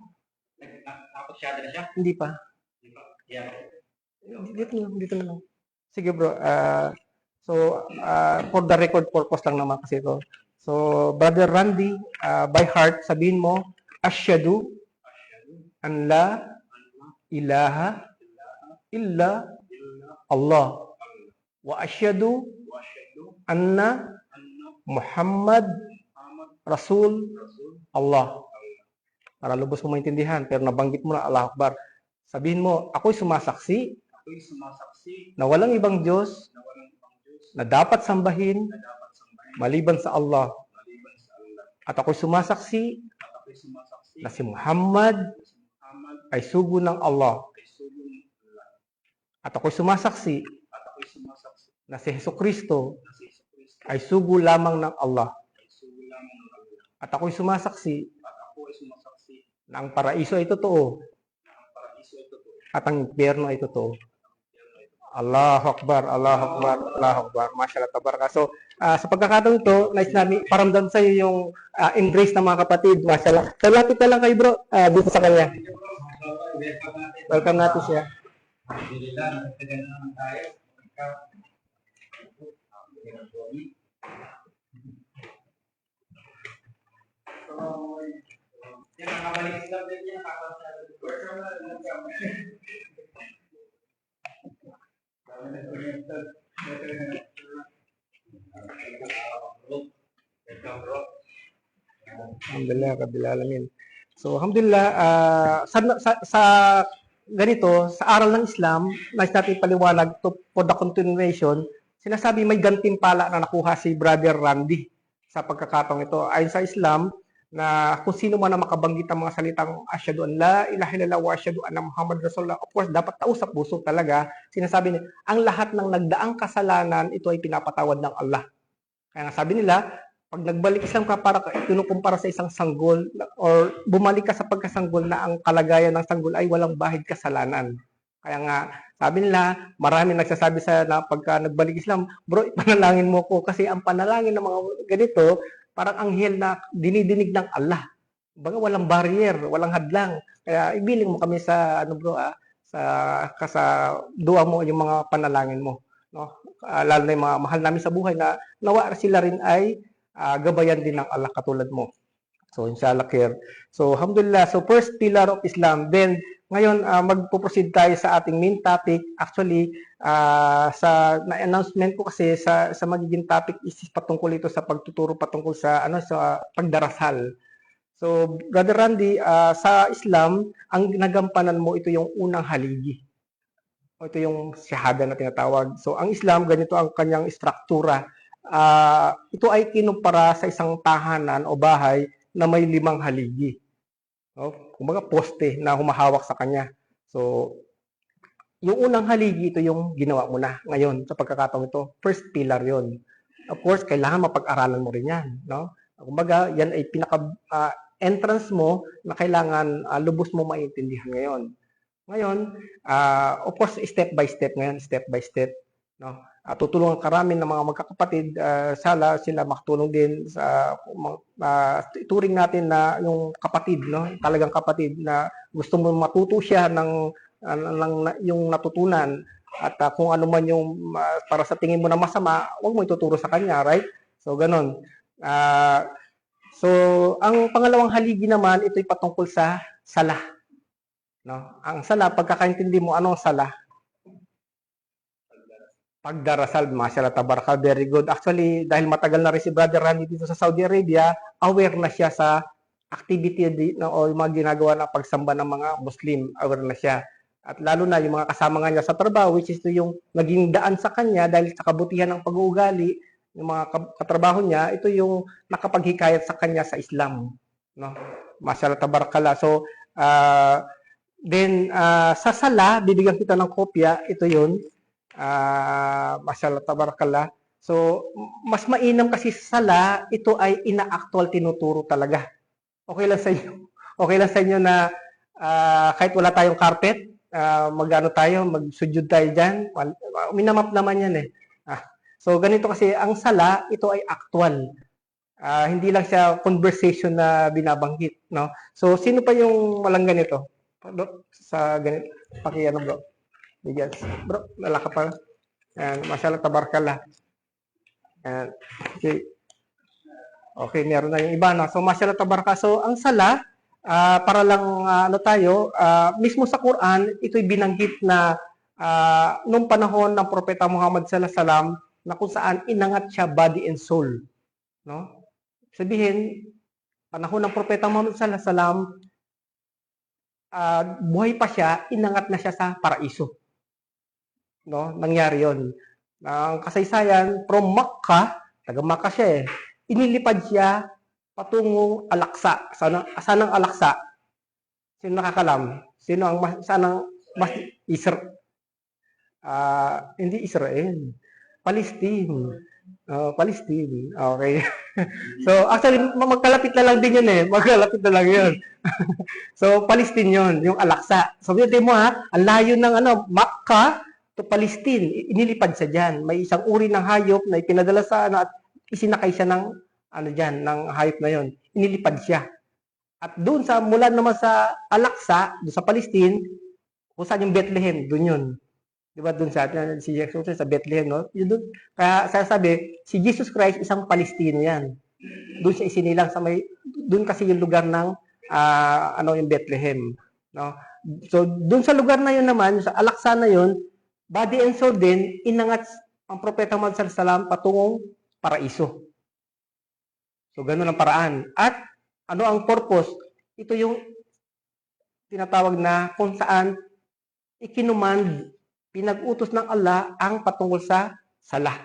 Nakapasyada na siya? Hindi pa. Dito na lang. Sige bro. For the record purpose lang naman kasi ito. So, Brother Randy, by heart, sabihin mo, Asyhadu an la ilaha illa Allah. Wa asyhadu anna Muhammad Rasul Allah. Para lubos mo maintindihan, pero nabanggit mo na Allah Akbar. Sabihin mo, ako'y sumasaksi na walang ibang Diyos na dapat sambahin maliban sa Allah. At ako'y sumasaksi na si Muhammad ay sugo ng Allah. At ako'y sumasaksi na si Jesucristo ay sugo lamang ng Allah. At ako'y sumasaksi na ang paraiso ay totoo at ang impyerno ay totoo. Allahu Akbar, Allahu Akbar, Allahu Akbar. Mashallah, tabaraka. So, sa pagkakataon ito, nais namin paramdam sa iyo yung embrace ng mga kapatid. Mashallah. So, lapit na lang kayo bro, dito sa kanya. Welcome natin siya. Alhamdulillah, nagtagal na naman tayo. So, yung nakabalik lang din niya, Alhamdulillah, Rabbil Alamin. So, alhamdulillah, sa ganito, sa aral ng Islam, nais natin paliwanag to, for the continuation, sinasabi may gantimpala na nakuha si Brother Randy sa pagkakataong ito. Ayon sa Islam, na kung sino man na makabanggit ang mga salitang asyhadu an la ilaha illallah wa asyhadu anna Muhammad Rasulullah, of course, dapat tausap puso talaga. Sinasabi niya, ang lahat ng nagdaang kasalanan, ito ay pinapatawad ng Allah. Kaya nga sabi nila, pag nagbalik Islam ka, para kinukumpara sa isang sanggol or bumalik ka sa pagkasanggol na ang kalagayan ng sanggol ay walang bahid kasalanan. Kaya nga, sabi nila, marami nagsasabi sa na pagka nagbalik Islam, bro, ipanalangin mo ko kasi ang panalangin ng mga ganito, parang anghel na dinidinig ng Allah. Baga walang barrier, walang hadlang. Kaya ibiling mo kami sa ano bro, sa dua mo yung mga panalangin mo, no? Lalo na yung mga mahal namin sa buhay na nawa sila rin ay gabayan din ng Allah katulad mo. So inshallah khair. So alhamdulillah, so first pillar of Islam. Then ngayon magpo-proceed tayo sa ating main topic. Actually, sa na-announcement ko kasi sa magiging topic is patungkol ito sa pagtuturo patungkol sa sa pagdarasal. So Brother Randy, sa Islam, ang ginagampanan mo ito yung unang haligi. Ito yung shahada na tinatawag. So ang Islam, ganito ang kanyang struktura. Ito ay kinumpara sa isang tahanan o bahay na may 5 haligi. No? Kumbaga poste na humahawak sa kanya. So, yung unang haligi, ito yung ginawa mo na ngayon sa pagkakataon ito. First pillar yon. Of course, kailangan mapag-aralan mo rin yan. No? Kumbaga, yan ay pinaka-entrance mo na kailangan lubos mo maintindihan ngayon. Ngayon, of course, step by step ngayon, step by step. No? Tutulungan karami ng mga magkakapatid, sila makatulong din sa ituring natin na yung kapatid, no? Talagang kapatid na gusto mo matuto siya ng yung natutunan at kung ano man yung para sa tingin mo na masama, huwag mo ituturo sa kanya, right? So ganon. So ang pangalawang haligi naman, ito'y patungkol sa sala. No? Ang sala, pagkakaintindi mo anong sala? Pagdarasal, mashallah, tabaraka, very good. Actually, dahil matagal na rin si Brother Randy dito sa Saudi Arabia, aware na siya sa activity o yung mga ginagawa ng pagsamba ng mga Muslim, aware na siya. At lalo na yung mga kasama nga niya sa trabaho, which is yung naging daan sa kanya dahil sa kabutihan ng pag-uugali, yung mga katrabaho niya, ito yung nakapaghikayat sa kanya sa Islam. No? Mashallah, tabarakallah. So, then, sa sala, bibigyan kita ng kopya, ito yun. Mashallah, tabarakallah. So, mas mainam kasi sa sala, ito ay ina-actual tinuturo talaga. Okay lang sa inyo. Okay lang sa inyo na kahit wala tayong carpet, mag-sujud tayo dyan. Minamap naman yan eh. So, ganito kasi, ang sala, ito ay actual. Hindi lang siya conversation na binabanggit. No? So, sino pa yung walang ganito? Sa ganito. Pakiano bro. Yes. Bro, lalaka pa. And mashallah, tabarakallah. And okay. Okay, meron na yung iba na. So mashallah, tabarakallah. So ang sala, para lang mismo sa Quran, ito'y binanggit na nung panahon ng Propeta Muhammad sallallahu alaihi wasallam na kung saan inangat siya body and soul. No? Sabihin, panahon ng Propeta Muhammad sallallahu alaihi wasallam, buhay pa siya, inangat na siya sa paraiso. No, nangyari 'yon. Ang kasaysayan from Makkah, taga Makkah siya inilipad siya patungong Al-Aqsa. Saan ang Al-Aqsa? Sino nakakalam? Sino ang hindi Israel, Palestine. Palestine. Okay. So, actually, magkalapit na lang din yun eh. Magkalapit na lang yun. So, Palestine yun, yung Al-Aqsa. So, yun mo ha, ang layo ng Makkah to Palestine. Inilipad siya dyan. May isang uri ng hayop na ipinadala sa at isinakay siya ng ng hayop na yun. Inilipad siya. At doon mula naman sa Al-Aqsa, doon sa Palestine, kung saan yung Bethlehem, doon yun. Diba doon si Jesus sa Bethlehem, no? Yun doon. Kaya sasabi, si Jesus Christ isang Palestino yan. Doon siya isinilang doon kasi yung lugar ng yung Bethlehem, no? So doon sa lugar na yun naman, sa Al-Aqsa na yun, body and soul din, inangat ang propeta Muhammad sallallahu alaihi wasallam patungong paraiso. So ganun ang paraan. At ano ang purpose? Ito yung tinatawag na kung saan ikinumand, pinag-utos ng Allah ang patungkol sa salah.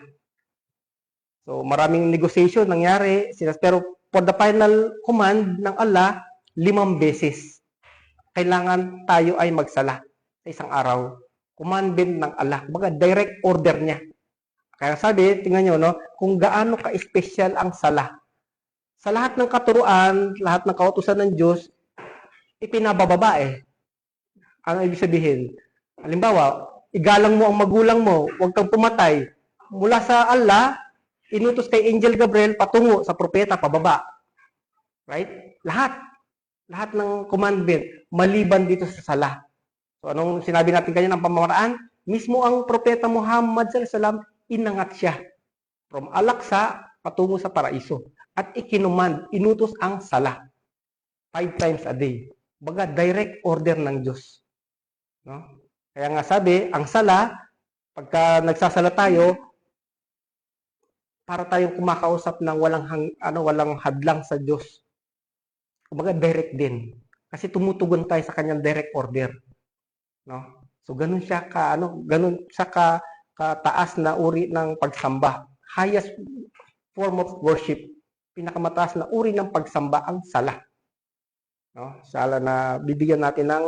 So, maraming negotiation nangyari. Pero for the final command ng Allah, 5 beses. Kailangan tayo ay magsala sa isang araw. Commandment ng Allah. Baga, direct order niya. Kaya sabi, tingnan nyo, no, kung gaano ka-special ang salah. Sa lahat ng katuruan, lahat ng kautusan ng Diyos, ipinabababa eh. Ano ibig sabihin? Halimbawa, igalang mo ang magulang mo, huwag kang pumatay. Mula sa Allah, inutos kay Angel Gabriel patungo sa propeta pababa. Right? Lahat ng commandment maliban dito sa salah. So anong sinabi natin kanina ng pamamaraan? Mismo ang propeta Muhammad sallallahu alaihi wasallam inangat siya from Al-Aqsa patungo sa paraiso at ikinuman, inutos ang salah 5 times a day. Baga direct order ng Diyos. No? Kaya nga sabi, ang sala, pagka nagsasala tayo, para tayong kumakausap ng walang hadlang sa Diyos. Kumbaga direct din. Kasi tumutugon tayo sa kanyang direct order. No? So ganun siya kataas na uri ng pagsamba. Highest form of worship. Pinakamataas na uri ng pagsamba ang sala. No? Sala na bibigyan natin ng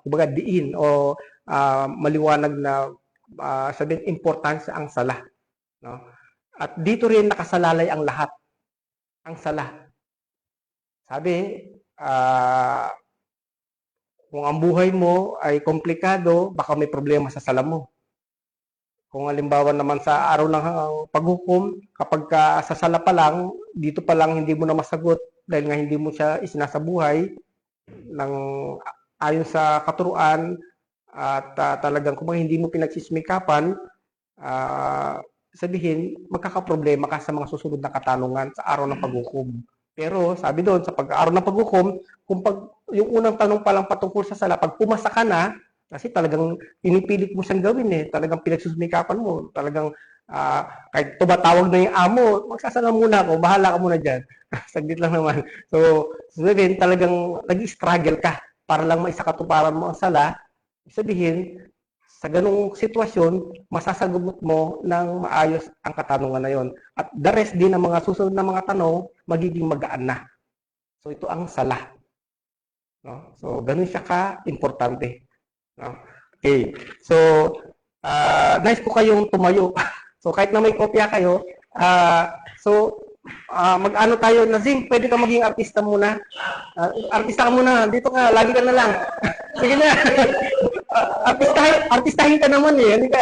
kumbaga diin o maliwanag na sabihin importansya ang sala, no? At dito rin nakasalalay ang lahat, ang sala. Sabi, kung ang buhay mo ay komplikado, baka may problema sa sala mo. Kung halimbawa naman sa araw ng paghukom, kapag sa sala pa lang, dito pa lang hindi mo na masagot dahil nga hindi mo siya isinasabuhay ng ayon sa katuruan at talagang kung hindi mo pinagsismikapan, sabihin, magkakaproblema ka sa mga susunod na katanungan sa araw ng paghukom. Pero sabi doon, sa araw ng paghukom, yung unang tanong pa lang patungkol sa sala, pag pumasa ka na, kasi talagang pinipilit mo siyang gawin eh, talagang pinagsusmikapan mo, talagang kahit tumatawag na yung amo, magsasala muna ako, bahala ka muna dyan. Saglit lang naman. So, sabihin, talagang nag-struggle ka para lang maisakatuparan mo ang sala, sabihin, sa ganung sitwasyon, masasagot mo ng maayos ang katanungan na yon. At the rest din ng mga susunod na mga tanong, magiging magaan na. So, ito ang sala. No? So, ganun siya ka-importante. No? Okay. So, nice po kayong tumayo. So, kahit na may kopya kayo, mag-ano tayo, Nazim, pwede ka maging artista muna. Artista ka muna, dito ka, lagi ka na lang. Sige na. Artistahin ka naman eh, hindi ka.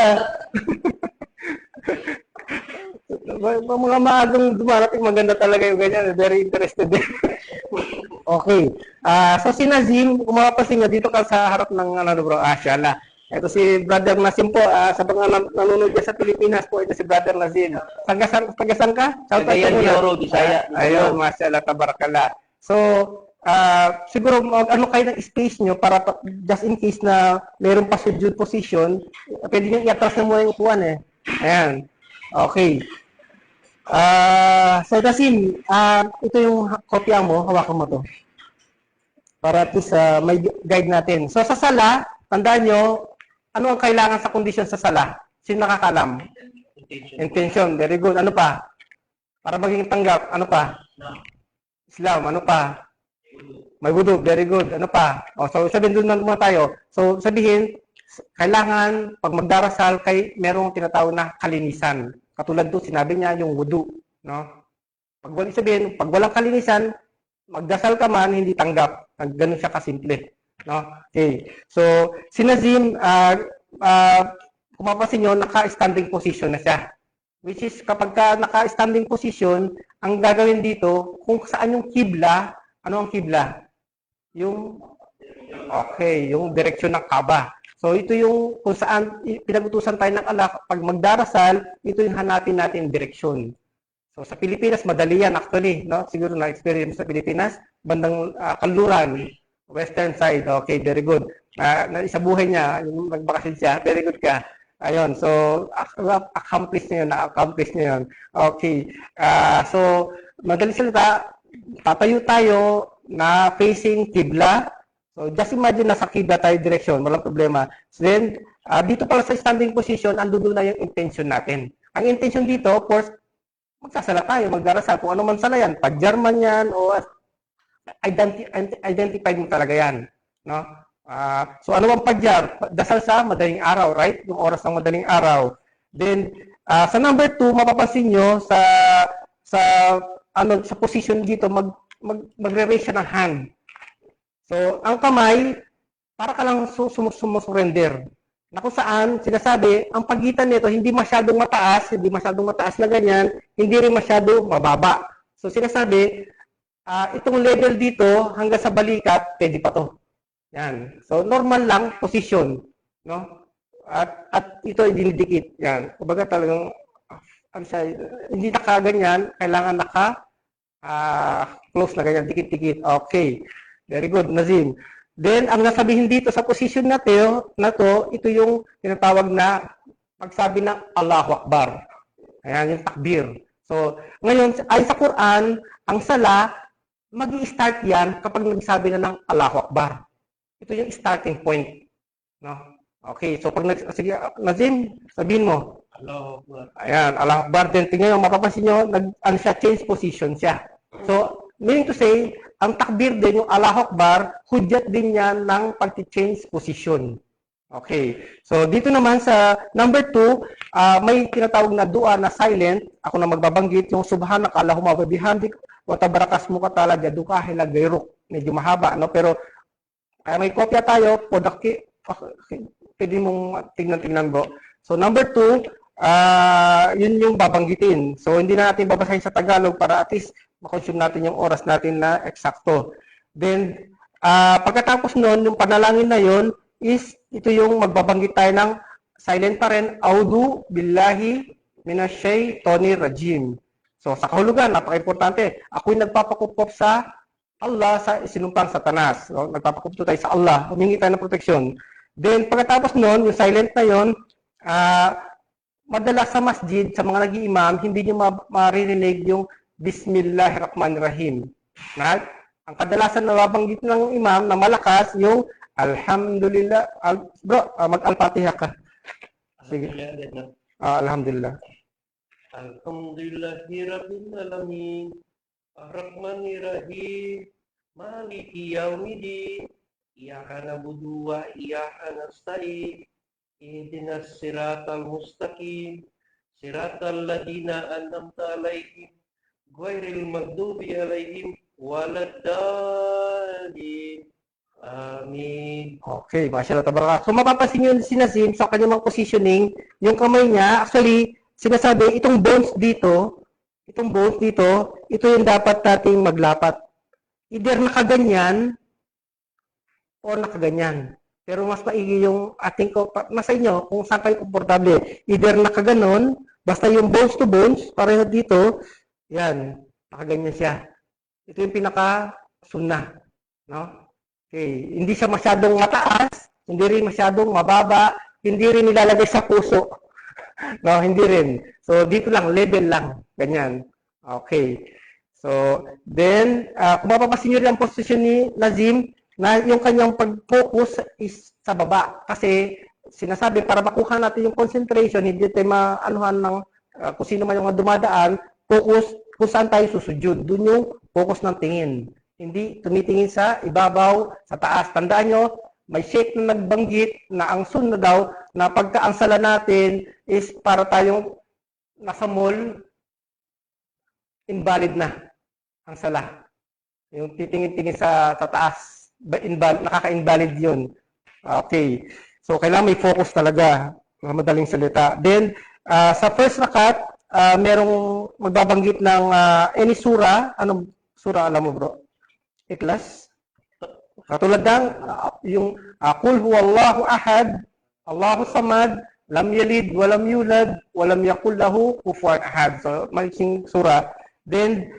Mga maagang dumarating, maganda talaga yung ganyan. Very interested. Okay. So si Nazim, kung mapapansin nga, dito ka sa harap ng bro, Shala. Ito si Brother Nazim po, sa mga nanonood sa Pilipinas po, ito si Brother Nazim. Tagasan ka? Cagayan de Oro, Bisaya. Ayun, mashallah, tabarakallah. So, siguro ano kayo ng space nyo para just in case na mayroon pa subdued position, pwede nyo i-atras na muna yung upuan eh. Ayan. Okay. So, Nazim, ito yung kopya mo, hawakan mo to. Para at least may guide natin. So, sa sala, tandaan nyo, ano ang kailangan sa kondisyon sa sala? Sino nakakalam? Intention. Very good. Ano pa? Para maging tanggap. Ano pa? Islam. Ano pa? May wudu. Very good. Ano pa? So, sabihin doon na muna tayo. So, sabihin, kailangan, pag magdarasal, merong tinatawag na kalinisan. Katulad doon, sinabi niya yung wudu, no? Pag walang kalinisan, magdasal ka man, hindi tanggap. Ganun siya kasimple, no? Okay. So, si Nazim, kung mapapansin nyo, naka-standing position na siya. Which is, kapag ka naka-standing position, ang gagawin dito, kung saan yung kibla, ano ang kibla? Yung direksyon ng Kaaba. So ito yung kung saan pinag-utusan tayo ng Allah pag magdarasal, ito yung hanapin natin direksyon. So sa Pilipinas madali yan actually, no? Siguro na-experience sa Pilipinas, bandang kanluran, western side. Okay, very good. Sa buhay niya, yung nagbakasyon siya, very good ka. Ayun, so accomplish niya yun. Okay. So madali salita, tatayo tayo na facing kibla. So, just imagine nasa kibla tayo direksyon, walang problema. So, then, dito pala sa standing position, andun na yung intention natin. Ang intention dito, of course, magsasala tayo, magdarasal. Kung ano man sala yan, pag-German yan, o identified mo talaga yan. No? So, ano bang pag-Jar? Dasal sa madaling araw, right? Yung oras ng madaling araw. Then, sa number 2, mapapansin nyo sa position dito, magre-raise siya ng hand. So, ang kamay, para ka lang sumusurrender. Na kung saan, sinasabi, ang pagitan nito, hindi masyadong mataas na ganyan, hindi rin masyadong mababa. So, sinasabi, itong level dito, hanggang sa balikat, pwede pa to. Yan. So, normal lang, position. No? At ito ay dinidikit. Yan. Kumbaga talagang, hindi nakaganyan, kailangan close na ganyan, dikit-dikit. Okay. Very good, Nazim. Then, ang nasabihin dito sa position na to, ito yung tinatawag na pagsabi ng Allahu Akbar. Ayan, yung takbir. So, ngayon, ay sa Quran, ang sala, mag-i-start yan kapag nagsabi na ng Allahu Akbar. Ito yung starting point. No? Okay, so pag sige, Nazim, sabihin mo. Allahu Akbar. Ayan, Allahu Akbar. Then, tingnan nyo, mapapansin nyo, change position siya. So, meaning to say, ang takbir din, yung Allahu Akbar, hudyat din yan ng pag-change position. Okay. So, dito naman sa number 2, may tinatawag na dua na silent. Ako na magbabanggit yung Subhanaka Allahumma wa bihamdik wa tabarakas mo ka talaga duka hila gayruk. Medyo mahaba, no? Pero, may kopya tayo, pwede mong tignan-tignan bro. So, number 2, yun yung babanggitin. So, hindi na natin babasahin sa Tagalog para at least makonsume natin yung oras natin na eksakto. Then, pagkatapos nun, yung panalangin na yun, is ito yung magbabanggit tayo ng silent pa rin, A'udhu billahi minasyaitonir rajim. So, sa kahulugan, napaka-importante. Ako'y nagpapakupkop sa Allah sa sinumpang Satanas. So, nagpapakupkop tayo sa Allah. Humingi tayo ng proteksyon. Then, pagkatapos nun, yung silent na yun, madalas sa masjid, sa mga nag-iimam, hindi nyo maririnig yung Bismillahirrahmanirrahim. Ang kadalasan na nababanggit ng imam na malakas yung Alhamdulillah. Mag-Al-Fatiha ka. Sige. Alhamdulillah. Alhamdulillahi Rabbil Alamin. Ar-Rahmanir-Rahim. Maliki Yawmiddin. Iyyaka na'budu wa iyyaka nasta'in. Ihdinas siratal mustaqim. Siratal ladzina an'amta 'alaihim. Ghairil maghdubi 'alaihim waladdallin. Amin. Okay, masyaallah tabaraka. So mapapansin niyo si Nazim sa kanyang positioning, yung kamay niya, actually, sinasabi, itong bones dito, ito yung dapat nating maglapat. Either nakaganyan o nakaganyan. Pero mas maigi yung ating nasa inyo kung saan kayo komportable. Either nakaganon, basta yung bones to bones, pareho dito, yan, nakaganyan siya. Ito yung pinaka-sunnah. No? Okay. Hindi siya masyadong mataas, hindi rin masyadong mababa, hindi rin nilalagay sa puso. No, hindi rin. So, dito lang, level lang. Ganyan. Okay. So, then, kung mapapasin nyo rin ang posisyon ni Nazim, na yung kanyang pag-focus is sa baba. Kasi, sinasabi, para makuha natin yung concentration, hindi tayo maanuhan ng kung sino man yung dumadaan, focus kung saan tayo susujud. Doon yung focus ng tingin. Hindi tumitingin sa ibabaw, sa taas. Tandaan nyo, may sheikh na nagbanggit na ang sunnah daw na pagka ang sala natin is para tayong nasa mall, invalid na ang sala. Yung titingin-tingin sa taas, nakaka-invalid yun. Okay. So, kailangan may focus talaga. Madaling salita. Then, sa first rakat, merong magbabanggit ng any surah. Anong surah alam mo, bro? Ikhlas? Katulad ng yung Qul huwallahu ahad, Allahu samad, lam yalid, walam yulad, walam yakul lahu kufuwan ahad. So, maliksing surah. Then,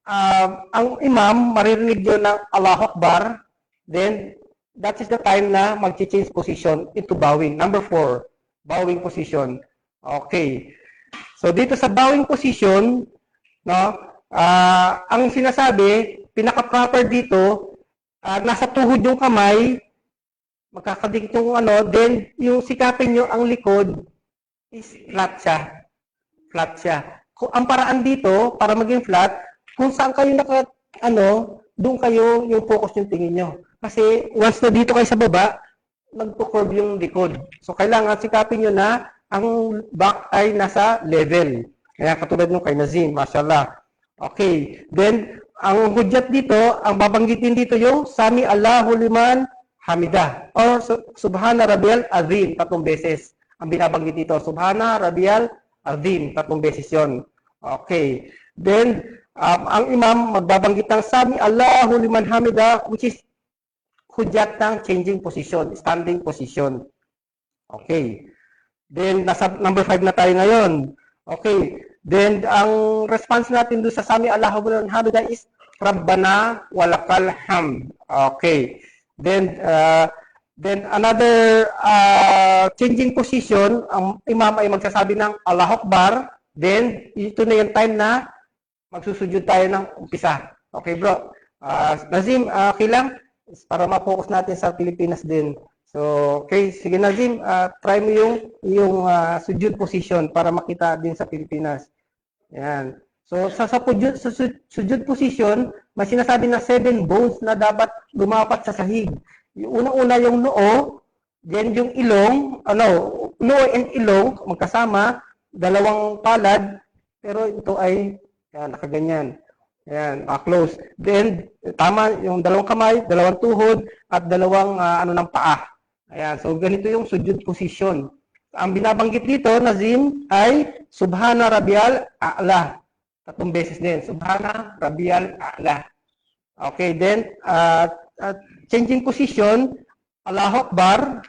ang imam, maririnig yun ng Allahu Akbar. Then, that is the time na mag-change position into bowing. Number 4, bowing position. Okay. So, dito sa bowing position, no, ang sinasabi, pinaka-proper dito, nasa tuhod yung kamay, magkakadikit yung then yung sikapin nyo ang likod is flat siya. Flat siya. Ang paraan dito, para maging flat, kung saan kayo doon kayo yung focus yung tingin nyo. Kasi once na dito kayo sa baba, magpo-curve yung likod. So, kailangan sikapin nyo na ang back ay nasa level. Kaya katulad nung kay Nazim, mashallah. Okay. Then, ang hudyat dito, ang babanggitin dito yung Sami Allahu liman hamidah or Subhana Rabbiyal Azim 3 beses. Ang binabanggit dito, Subhana Rabbiyal Azim 3 beses yon. Okay. Then, ang imam magbabanggit ng Sami Allahu liman hamidah, which is hudyat ng changing position, standing position. Okay. Then, nasa number 5 na tayo ngayon. Okay. Then, ang response natin doon sa Sami Allahu liman hamidah is Rabbana walakal hamd. Okay. Then another changing position, ang imam ay magsasabi ng Allahu Akbar. Then, ito na yung time na magsusujud tayo ng umpisa. Okay, bro. Nazim, okay lang? Para ma-focus natin sa Pilipinas din. So, okay. Sige, Nazim, try mo yung sujud position para makita din sa Pilipinas. Yan. So, sa sujud position, may sinasabi na 7 bones na dapat lumapat sa sahig. Yung unang-una yung noo, then yung ilong, noo and ilong, magkasama, dalawang palad, pero ito ay nakaganyan. Ayan, close. Then, tama, yung dalawang kamay, dalawang tuhod, at dalawang ng paa. Ayan, so ganito yung sujud position. Ang binabanggit dito, Nazim, ay Subhana Rabbiyal A'la. 3 beses din. Subhana Rabbiyal A'la. Okay, then, changing position, Allahu Akbar,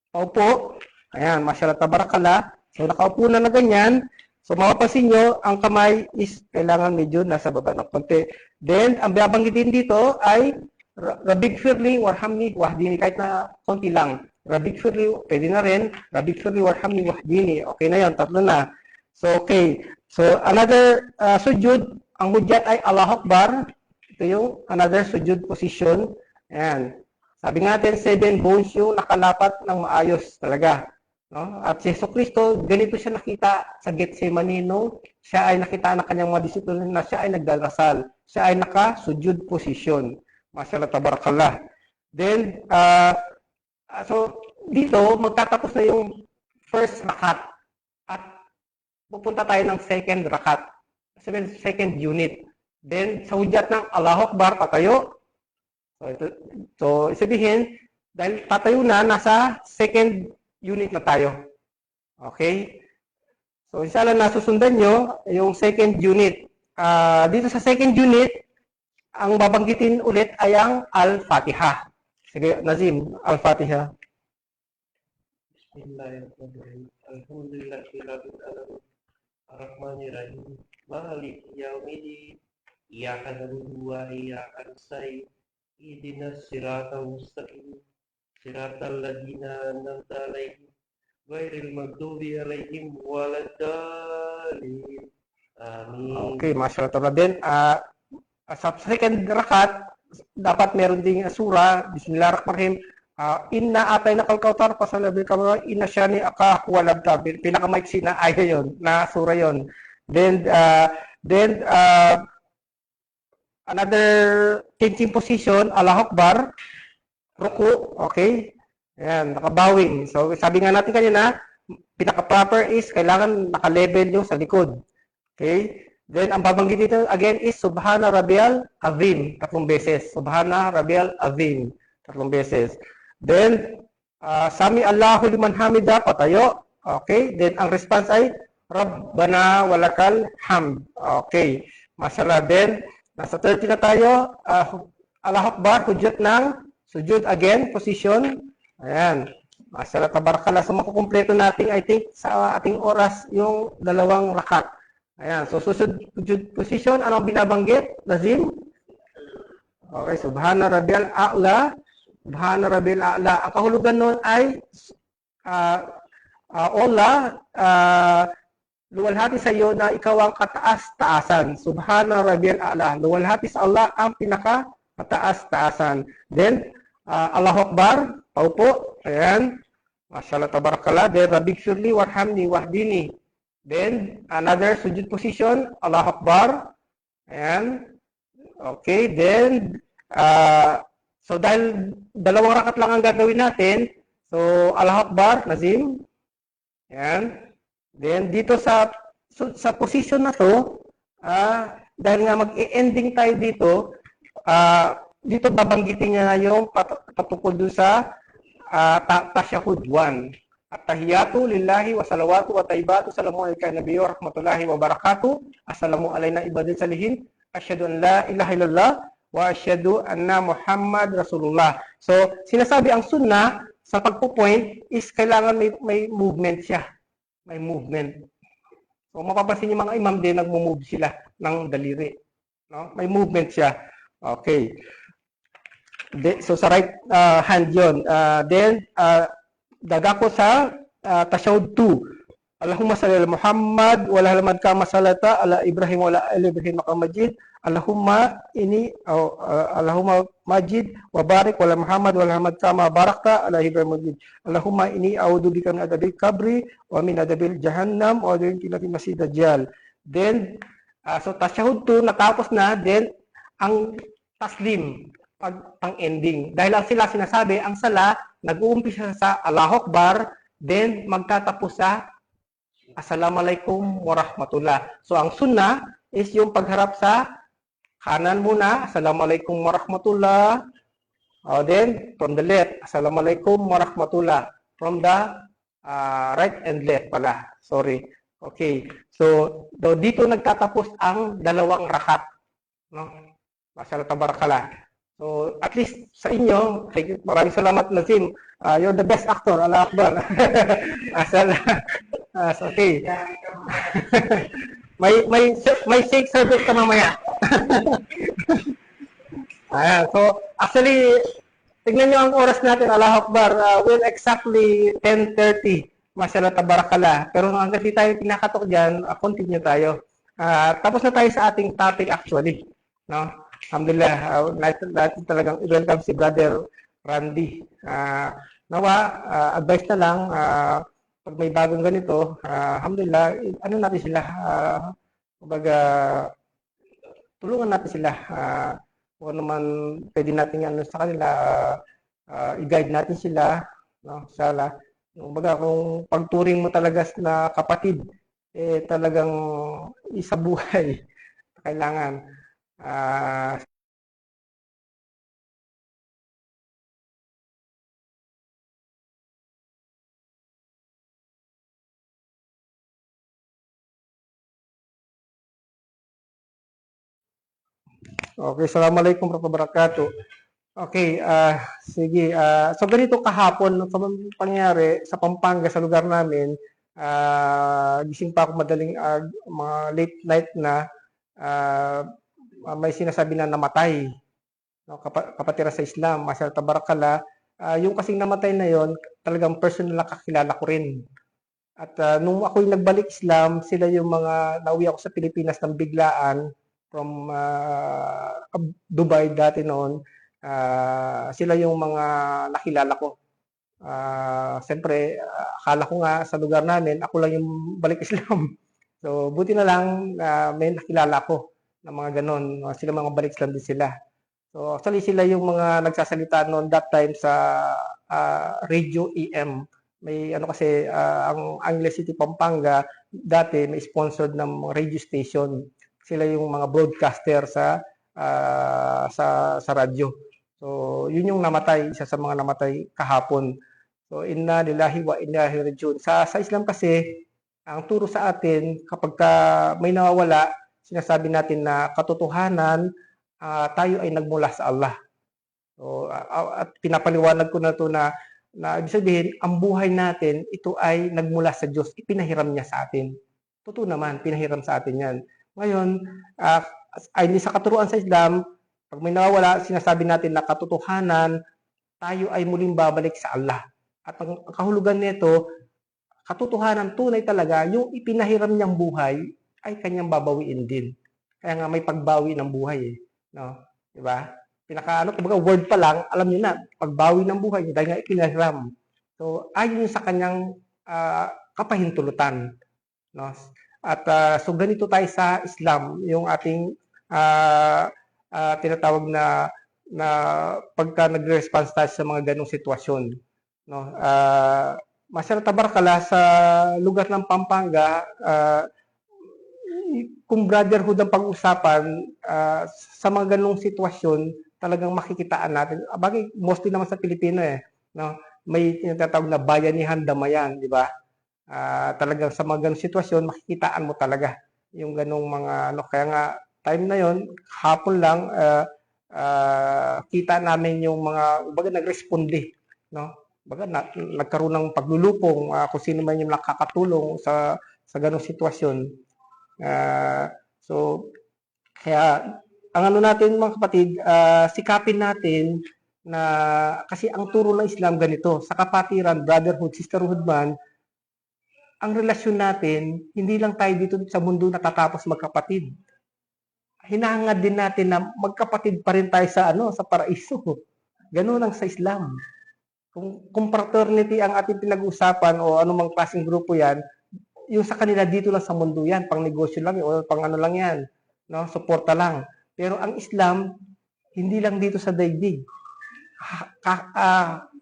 paupo. Ayan, mashallah tabarakallah. So, nakaupo na ganyan. So, mapapansin nyo, ang kamay is kailangan medyo nasa baba ng konti. Then, ang babanggitin dito ay Rabbik firli warhamni wahdini. Kahit na konti lang. Rabbik firli, pwede na rin. Rabbik firli warhamni wahdini. Okay na yun, 3 na. So, okay. So, another sujud, ang hudyat ay Allahu Akbar. Ito yung another sujud position. Ayan. Sabi natin, 7 bones yung nakalapat ng maayos talaga. No? At si Jesucristo, ganito siya nakita sa Gethsemane, no? Siya ay nakita ng kanyang mga disipulo na siya ay nagdarasal. Siya ay naka-sujud position. Mashallah tabarakallah. Then, so, dito, magtatapos na yung first rakat. At pupunta tayo ng second rakat. Second unit. Then, sa hudyat ng Allahu Akbar, patayo. So, sabihin, dahil patayo na, nasa second unit na tayo. Okay? So, inshallah, nasusundan nyo yung second unit. Dito sa second unit, ang babanggitin ulit ay ang Al-Fatiha. Sige, Nazim, Al-Fatiha. Bismillahirrahmanirrahim. Alhamdulillahirabbil alamin. Ar-Rahmanir-Rahim. Maliki yaumiddin. Iyyaka na'budu wa iyyaka nasta'in. Ihdinas siratal mustaqim. Siratal ladzina an'amta 'alaihim ghairil maghdubi 'alaihim waladdallin. Amin. Okay, mashallah. Then, sa second rakat, dapat meron ding surah, Bismillahirrahmanirrahim. Inna atay na kalkautar, pasalabi ka mga inna siya ni akakwalab tabi. Pinakamaiksi na ayaw yun, na surah yun. Then, another changing position, Allahu Akbar, ruku, okay? Ayan, nakabowing. So, sabi nga natin kanina, pinaka-proper is kailangan naka-level yung sa likod. Okay? Then, ang babanggit dito again is Subhana Rabbiyal Azim, 3 beses. Subhana Rabbiyal Azim, 3 beses. Then, Sami Allahu liman hamida, patayo. Okay? Then, ang response ay Rabbana walakal hamd. Okay. Mashallah. Then, nasa 30 na tayo. Allahu Akbar, hujat ng sujud again, position. Ayan. Mashallah, tabarakallah. So, makukumpleto natin, I think, sa ating oras yung 2 rakat. Ayan. So, sujud position, anong binabanggit? Lazim? Okay. Subhana Rabbiyal A'la. Subhana Rabbil A'la. Ang kahulugan nun ay Allah, luwalhati sa iyo na ikaw ang kataas-taasan. Subhana Rabbil A'la. Luwalhati sa Allah ang pinaka-kataas-taasan. Then, Allahu Akbar, paupo. Ayan. Mashallah tabarakallah. Then, Rabbik Shurli warhamni wahdini. Then, another sujud position, Allahu Akbar. Ayan. Okay. Then, so dahil 2 rakat lang ang gagawin natin, so Allahu Akbar, Nazim. Ayan. Then dito sa position na to, dahil nga mag-ending tayo dito, dito babanggitin niya na yung patungkol dun sa Tashahud 1. At-tahiyatu lillahi wa salawatu wa taibatu salamu alayka nabiyyu wa rahmatullahi wa barakatuh. Assalamu alayna ibadil salihin. Asyhadu an la ilaha illallah wa asyhadu anna Muhammad Rasulullah. So, sinasabi ang sunnah sa pagpo-point is kailangan may movement siya. May movement. So, mapapansin yung mga imam din, nagmo-move sila ng daliri. No? May movement siya. Okay. So, sa right hand yun. Then, dadako sa Tashahud 2. Allahumma salli ala Muhammad wa ala man kama salata ala Ibrahim wa ala ali Ibrahim majid. Allahumma majid wa barik wa ala Muhammad wa ala man kama barakta ala Ibrahim majid. Allahumma inni a'udzu bika min adabil kabri wa min adabil jahannam wa min fitnatil masih dajjal. Then so Tashahud 2 natapos na, then ang taslim pang ending. Dahil ang sila sinasabi, ang sala nag-uumpisa sa Allahu Akbar, then magtatapos sa Assalamualaikum warahmatullah. So ang sunnah is yung pagharap sa kanan muna, Assalamualaikum warahmatullah. Then from the left, Assalamualaikum warahmatullah. From the right and left pala. Sorry. Okay. So dito nagtatapos ang 2 rakat. No? Mashallah tabarakallah. So at least sa inyo, maraming salamat Nazim. You're the best actor. Allah Akbar. Mashallah. Okay. may shake service ka mamaya. So actually tignan niyo ang oras natin, Allahu Akbar. Well, exactly 10:30. Mashallah tabarakallah. Pero hanggang di tayo pinakatok diyan, continue tayo. Tapos na tayo sa ating topic actually, no? Alhamdulillah, natin talagang i-welcome si Brother Randy. Nawa, advice na lang, pag may bagong ganito, alhamdulillah, ano natin sila, kumbaga, tulungan natin sila, kung naman pwede natin ano sa kanila, i-guide natin sila, no, sala. Kumbaga, kung pagturing mo talaga na kapatid, talagang isa buhay, kailangan. Okay, assalamualaikum warahmatullahi wabarakatuh. Okay, sige. So ganito kahapon, sa pangyayari sa Pampanga, sa lugar namin, gising pa ako madaling mga late night na, may sinasabi na namatay, no, kapatira sa Islam, Mashallah tabarakallah. Yung kasing namatay na yon, talagang personal na kakilala ko rin. At nung ako'y nagbalik Islam, sila yung mga nauwi ako sa Pilipinas ng biglaan from Dubai dati noon. Sila yung mga nakilala ko. Siyempre, akala ko nga sa lugar namin, ako lang yung balik Islam. So, buti na lang may nakilala ko na mga ganon. Sila mga balik Islam din sila. So, actually sila yung mga nagsasalita noon that time sa Radio EM. may ano kasi, ang Angeles City, Pampanga, dati may sponsored ng radio station. Sila yung mga broadcaster sa radyo. So, yun yung namatay, isa sa mga namatay kahapon. So, inna lillahi wa inna ilaihi rajiun. Sa Islam kasi, ang turo sa atin, kapag may nawawala, sinasabi natin na katotohanan, tayo ay nagmula sa Allah. So, at pinapaliwanag ko na to na ibig sabihin, ang buhay natin, ito ay nagmula sa Diyos. Ipinahiram niya sa atin. Totoo naman, pinahiram sa atin yan. Ngayon, ay sa katuruan sa Islam, pag may nawawala, sinasabi natin na katotohanan, tayo ay muling babalik sa Allah. At ang kahulugan nito, katotohanan tunay talaga, yung ipinahiram niyang buhay, ay kanyang babawiin din. Kaya nga may pagbawi ng buhay. No? Diba? Kumbaga word pa lang, alam niyo na, pagbawi ng buhay niya, dahil nga ipinahiram. So, ayon sa kanyang kapahintulutan. No? At so, ganito tayo sa Islam, yung ating tinatawag na pagka nagre-response tayo sa mga ganong sitwasyon. No? Masyara Tabarakala sa lugar ng Pampanga, kung brotherhood ang pag-usapan, sa mga ganong sitwasyon, talagang makikitaan natin. Bagay, mostly naman sa Pilipino no? May tinatawag na bayanihan damayan, di ba? Talagang sa mga ganong sitwasyon, makikitaan mo talaga yung ganong mga ano. Kaya nga, time na yon, hapon lang, kita namin yung mga, baga nagresponde, no? Baga nagkaroon ng paglulupong, kung sino man yung nakakatulong sa ganong sitwasyon. So, kaya, ang ano natin mga kapatid, sikapin natin na, kasi ang turo ng Islam ganito, sa kapatiran, brotherhood, sisterhood man, ang relasyon natin, hindi lang tayo dito sa mundo natatapos magkapatid. Hinahangad din natin na magkapatid pa rin tayo sa paraiso. Ganun ang sa Islam. Kung fraternity ang ating pinag-uusapan o anumang klaseng grupo yan, yung sa kanila dito lang sa mundo yan, pang negosyo lang o pang ano lang yan, no? Suporta lang. Pero ang Islam, hindi lang dito sa daigdig.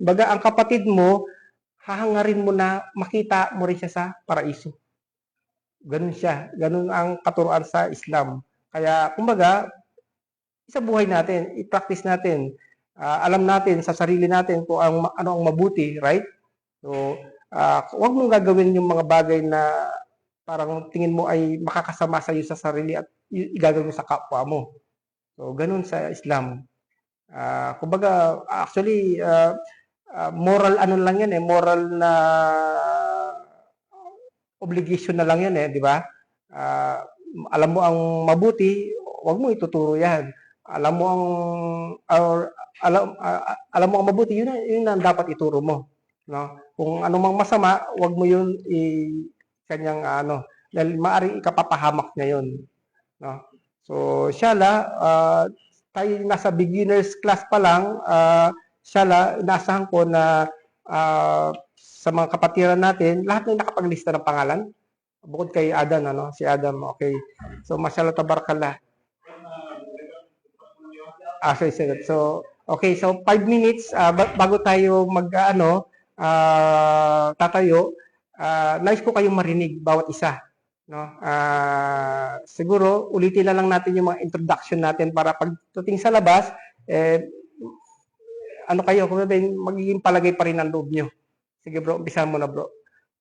Baga ang kapatid mo, hahangarin mo na makita mo rin siya sa paraiso. Ganun siya. Ganun ang katuruan sa Islam. Kaya, kumbaga, sa buhay natin, i-practice natin. Alam natin sa sarili natin kung ano ang mabuti, right? So, huwag mong gagawin yung mga bagay na parang tingin mo ay makakasama sa iyo sa sarili at igagawin mo sa kapwa mo. So, ganun sa Islam. Kumbaga, actually, moral ano lang yan moral na obligation na lang yan di ba? Alam mo ang mabuti, huwag mo ituturo yan. Alam mo alam mo ang mabuti, yun ang dapat ituro mo, no? Kung anumang masama, huwag mo yun kanyang dahil maaring ikapapahamak niya yun, no? So, inshallah, tayo nasa beginners class pa lang, inshallah, inasahan ko na sa mga kapatiran natin, lahat na nakapaglista ng pangalan. Bukod kay Adam, si Adam, okay. So, mashallah, tabarakallah. So, okay, so 5 minutes bago tayo tatayo, nais ko kayong marinig bawat isa, no? Siguro ulitin na lang natin yung mga introduction natin para pagdating sa labas, kung magiging palagay pa rin ang loob nyo. Sige bro, umpisahan mo na bro.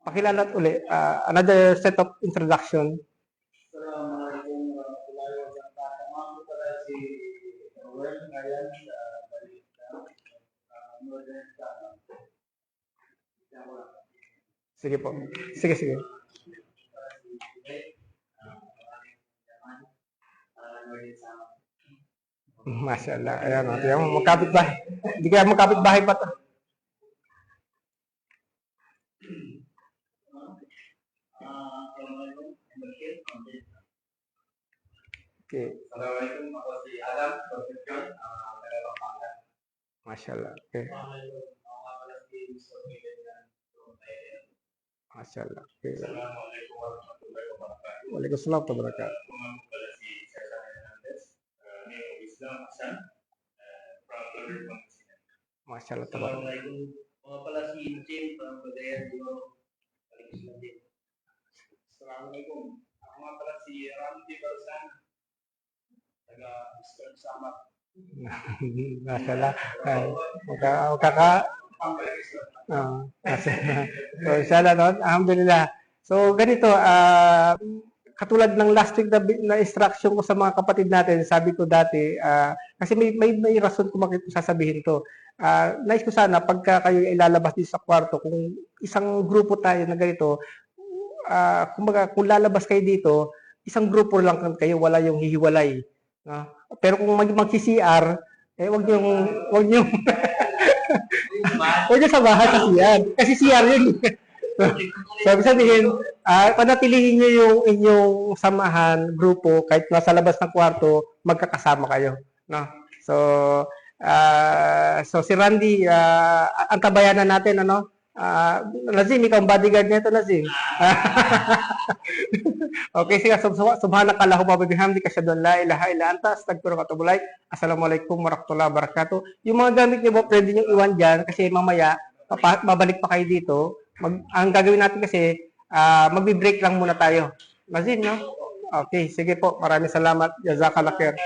Pakilala uli, another set of introduction. Sige po. Sige. Masyaallah. Ayan, tiyan mo, magkapit-bahay. Hindi kaya magkapit-bahay pa to. Okay. Assalamualaikum, ako si Adam, Concepcion, taga Pampanga. Masyaallah. Okay. Masyaallah. Okay. Assalamualaikum warahmatullahi wabarakatuh. Waalaikumsalam warahmatullahi wabarakatuh. Kepada si Cesar Hernandez, name Islam Hasan, from London, Masyaallah. Tabarakallah. Assalamualaikum. Mga pala si Jim from Pagdayan siguro. Paligis lang din. Assalamualaikum. Ako nga pala si Ramdi Barusan. Taga-Eastern Samar. Mashallah. Magkaka so, inshallah, no? Alhamdulillah. So, ganito, katulad ng last week na instruction ko sa mga kapatid natin, sabi ko dati, kasi may rason kung bakit ko sasabihin to. Nais ko sana, pagka kayo ilalabas dito sa kwarto, kung isang grupo tayo na ganito, kung lalabas kayo dito, isang grupo lang kayo, wala yung hihiwalay. No? Pero kung mag-CR, wag niyo huwag niyo samahan sa CR. Kasi CR yun. So, ibig sabihin, panatilihin niyo yung inyong samahan, grupo, kahit nasa labas ng kwarto, magkakasama kayo. No? So si Randy, ang kabayanan natin, ano? Nazim, ikaw ang bodyguard nito, Nazim. Okay, sige. Subhanakallahumma wa bihamdika asyhadu an la ilaha illa anta astaghfiruka wa atubu ilaik. Assalamualaikum warahmatullahi wabarakatuh. Yung mga gamit niyo po, pwede niyo iwan diyan kasi mamaya mabalik pa kayo dito. Ang gagawin natin kasi magbi-break lang muna tayo. Nazim, no? Okay, sige po. Maraming salamat. Jazakallah khair.